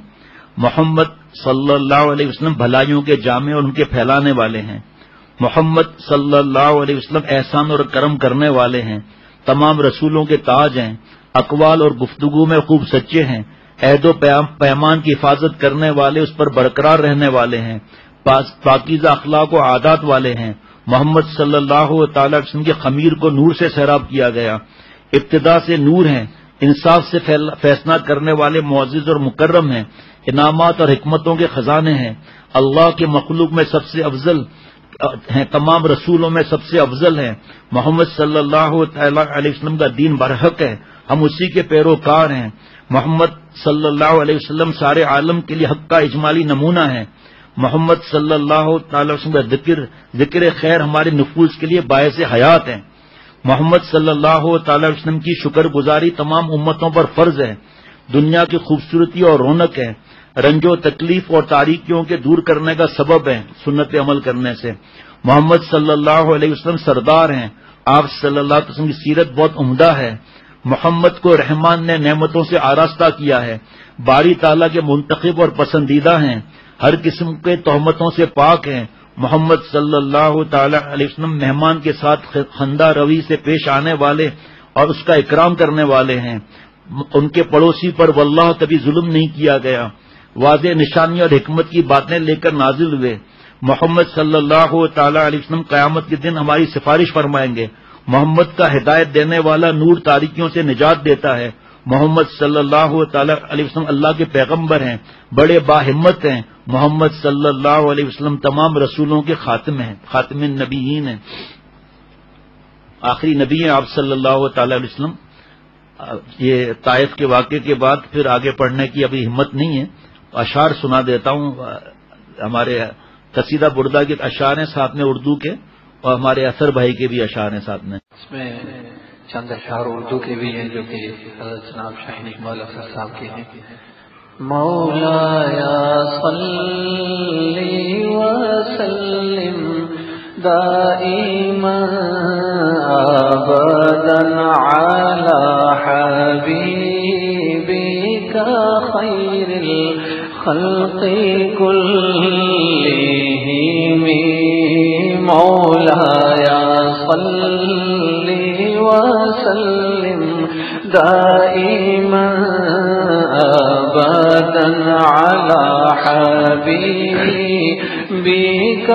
محمد صلی اللہ علیہ وسلم بھلائیوں کے جامع اور ان کے پھیلانے والے ہیں، محمد صلی اللہ علیہ وسلم احسان اور کرم کرنے والے ہیں، تمام رسولوں کے تاج ہیں، اقوال اور گفتگو میں خوب سچے ہیں، عہد و پیمان کی حفاظت کرنے والے اس پر برقرار رہنے والے ہیں، پاکیزہ اخلاق و عادات والے ہیں، محمد صلی اللہ تعالی وسلم کے خمیر کو نور سے سیراب کیا گیا، ابتدا سے نور ہیں، انصاف سے فیصلہ کرنے والے معزز اور مکرم ہیں، انعامات اور حکمتوں کے خزانے ہیں، اللہ کے مخلوق میں سب سے افضل ہیں، تمام رسولوں میں سب سے افضل ہیں، محمد صلی اللہ تعالی علیہ وسلم کا دین برحق ہے، ہم اسی کے پیروکار ہیں، محمد صلی اللہ علیہ وسلم سارے عالم کے لیے حق کا اجمالی نمونہ ہے، محمد صلی اللہ تعالی وسلم کا ذکر خیر ہمارے نفوس کے لیے باعث حیات ہے، محمد صلی اللہ تعالی وسلم کی شکر گزاری تمام امتوں پر فرض ہے، دنیا کی خوبصورتی اور رونق ہے، رنج و تکلیف اور تاریکیوں کے دور کرنے کا سبب ہے سنت عمل کرنے سے، محمد صلی اللہ علیہ وسلم سردار ہیں، آپ صلی اللہ علیہ وسلم کی سیرت بہت عمدہ ہے، محمد کو رحمان نے نعمتوں سے آراستہ کیا ہے، باری تعالیٰ کے منتخب اور پسندیدہ ہیں، ہر قسم کے تہمتوں سے پاک ہیں، محمد صلی اللہ تعالی علیہ وسلم مہمان کے ساتھ خندہ روی سے پیش آنے والے اور اس کا اکرام کرنے والے ہیں، ان کے پڑوسی پر واللہ کبھی ظلم نہیں کیا گیا، واضح نشانی اور حکمت کی باتیں لے کر نازل ہوئے، محمد صلی اللہ تعالی علیہ وسلم قیامت کے دن ہماری سفارش فرمائیں گے، محمد کا ہدایت دینے والا نور تاریکیوں سے نجات دیتا ہے، محمد صلی اللہ تعالی علیہ وسلم اللہ کے پیغمبر ہیں، بڑے باہمت ہیں. محمد صلی اللہ علیہ وسلم تمام رسولوں کے خاتم ہیں، خاتم النبیین ہیں، آخری نبی ہیں آپ صلی اللہ تعالی علیہ وسلم. یہ طائف کے واقعے کے بعد پھر آگے پڑھنے کی ابھی ہمت نہیں ہے. اشعار سنا دیتا ہوں. ہمارے قصیدہ بردہ کے اشعار ہیں ساتھ میں اردو کے، اور ہمارے اثر بھائی کے بھی اشعار ہیں ساتھ میں. اس میں چند اشعار اردو کے بھی ہیں جو کہ حضرت جناب شاہین اقبال اختر صاحب کے ہیں. مولایا صلی وسلم دائما ابدا علی حبیبک خیر الخلق کلہم. مولایا صلی وسلم دائما ابدا علی حبیبک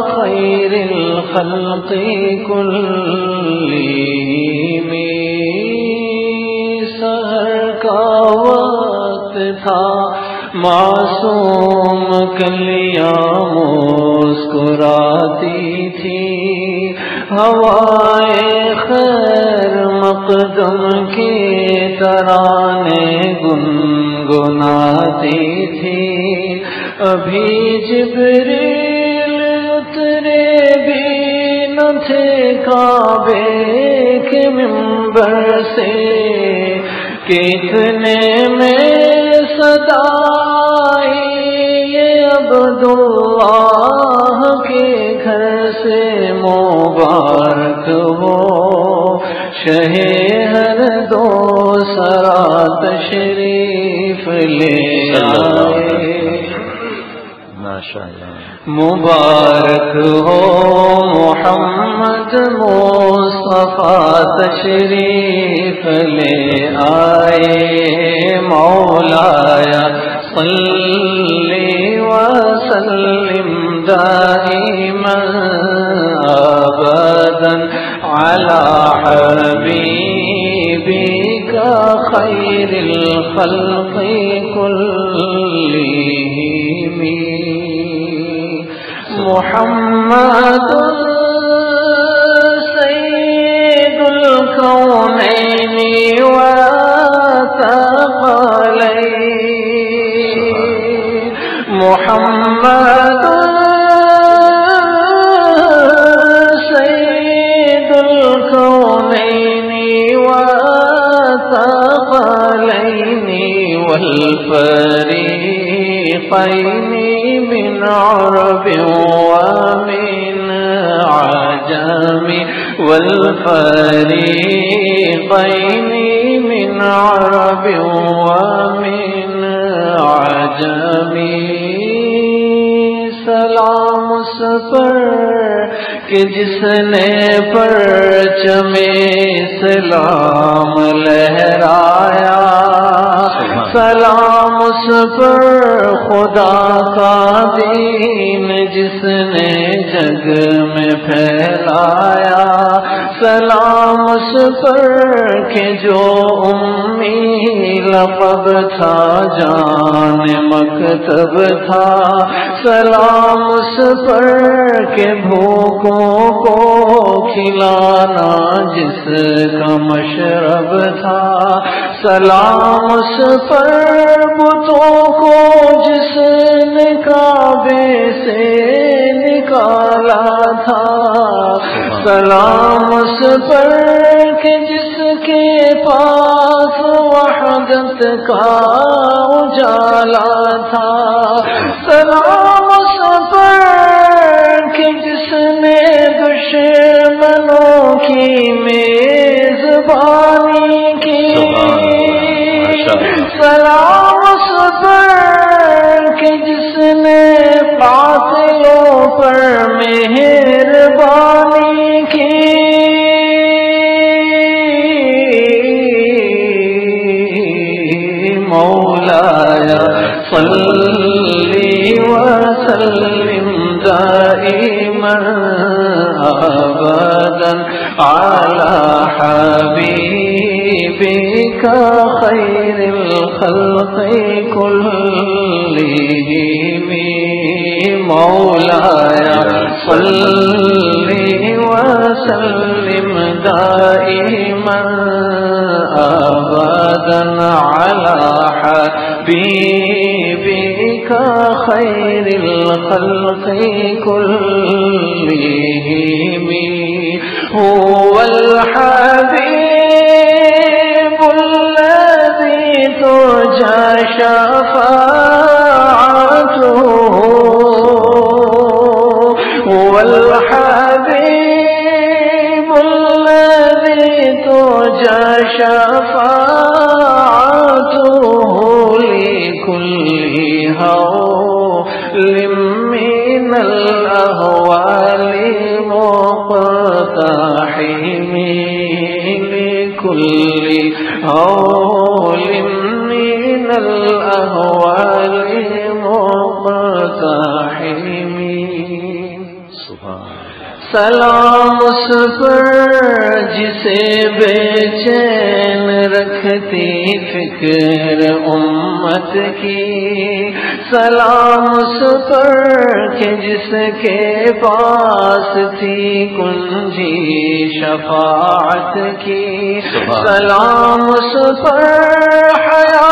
خیر الخلق کلہم. سحر کا وقت تھا معصوم کلیاں مسکراتی تھی، ہوائے خیر مقدم کے ترانے گنگناتی تھی. ابھی جبریل اترے بھی نہ تھے کعبے کے منبر سے، کتنے میں صدائی یہ عبداللہ کے گھر سے مبارک ہو شہ ہر دو سرا تشریف لے آئے. ماشاءاللہ. مبارک ہو محمد مصطفیٰ تشریف لے آئے. مولایا صلی وسلم دائما ابدا علی حبیبک خیر الخلق کلہم. محمد سید الکونین والثقلین. محمد سید الکونین والثقلین والفریقین من عرب ومن عجم والفریقین من عرب ومن عجم. سلام اس پر کہ جس نے پرچم اسلام لہرایا، سلام اس پر خدا کا دین جس نے جگ میں پھیلایا، سلام اس پر کہ جو امی لقب تھا جان مکتب تھا، سلام اس پر کہ بھوکوں کو کھلانا جس کا مشرب تھا، سلام اس پر بتوں کو جس نے کعبے سے نکالا تھا، سلام اس پر کہ جس کے پاس وحدت کا اجالا تھا، سلام اس پر کہ جس نے دشمنوں کی میزبانی کی، سلام اس پر کہ جس نے قاتلوں پر مہربانی کی، مولایا صلی وسلم دائما ابدا علی حبیبک خير الخلق كلهم مولاي صل وسلم دائما أبدا على حبيبك خير الخلق كلهم هو الحبيب الذي ترجى شفاعته هو الحبيب الذي ترجى شفاعته لكل هول من الأهوال مقتحم لكل هول من الأهوال مقتحم سلام اس پر جسے بے چین رکھتی فکر امت کی، سلام اس پر کہ جس کے پاس تھی کنجی شفاعت کی، سلام اس پر حیا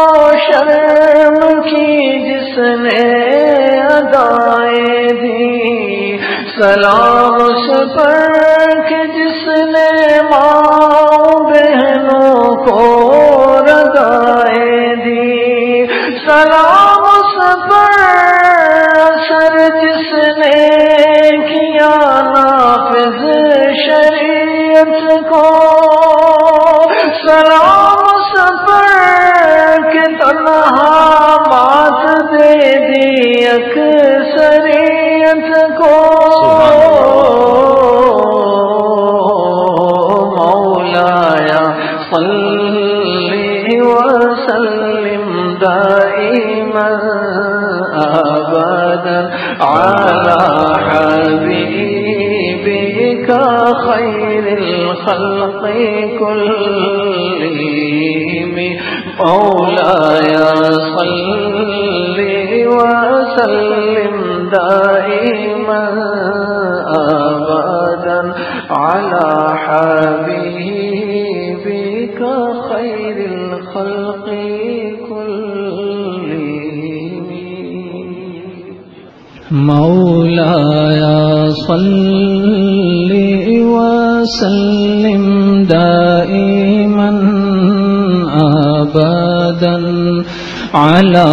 و شرم کی جس نے ادائیں دی، سلام اس پر کہ جس نے ماں بہنوں کو ردائیں دی، سلام اس پر اثر جس نے کیا نافذ شریعت کو، سلام اس پر کہ تنہا مات دے دی اکثریت کو، مولایا صلی وسلم دائما ابدا على حبيبك خير الخلق كلهم مولایا صلی وسلم دائما ابدا على حبيبك خير الخلق كلهم مولایا صلی وسلم دائما ابدا على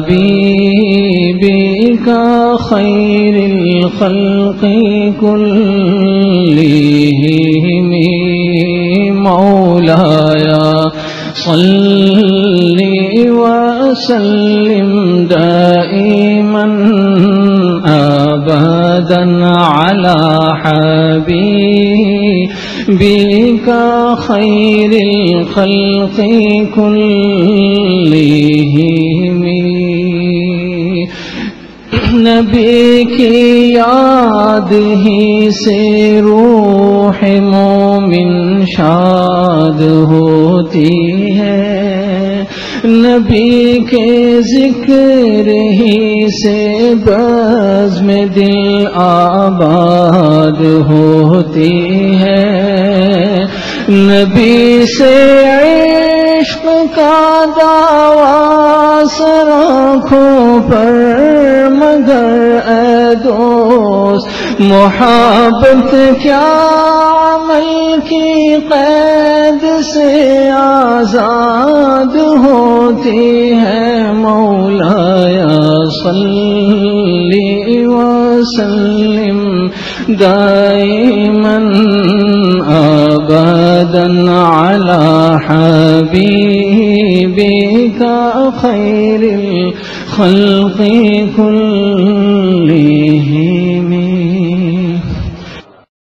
حبيبك خير الخلق كلهم مولایا صل وسلم دائما ابدا على حبيبك خير الخلق كلهم نبی کی یاد ہی سے روح مومن شاد ہوتی ہے، نبی کے ذکر ہی سے بزم دل آباد ہوتی ہے، نبی سے عشق کا دعویٰ سر آنکھوں پر مگر اے دوست محبت کیا عمل کی قید سے آزاد ہوتی ہے، مولایا صلی وسلم دائما ابدا على حبيبك خير الخلق كلهم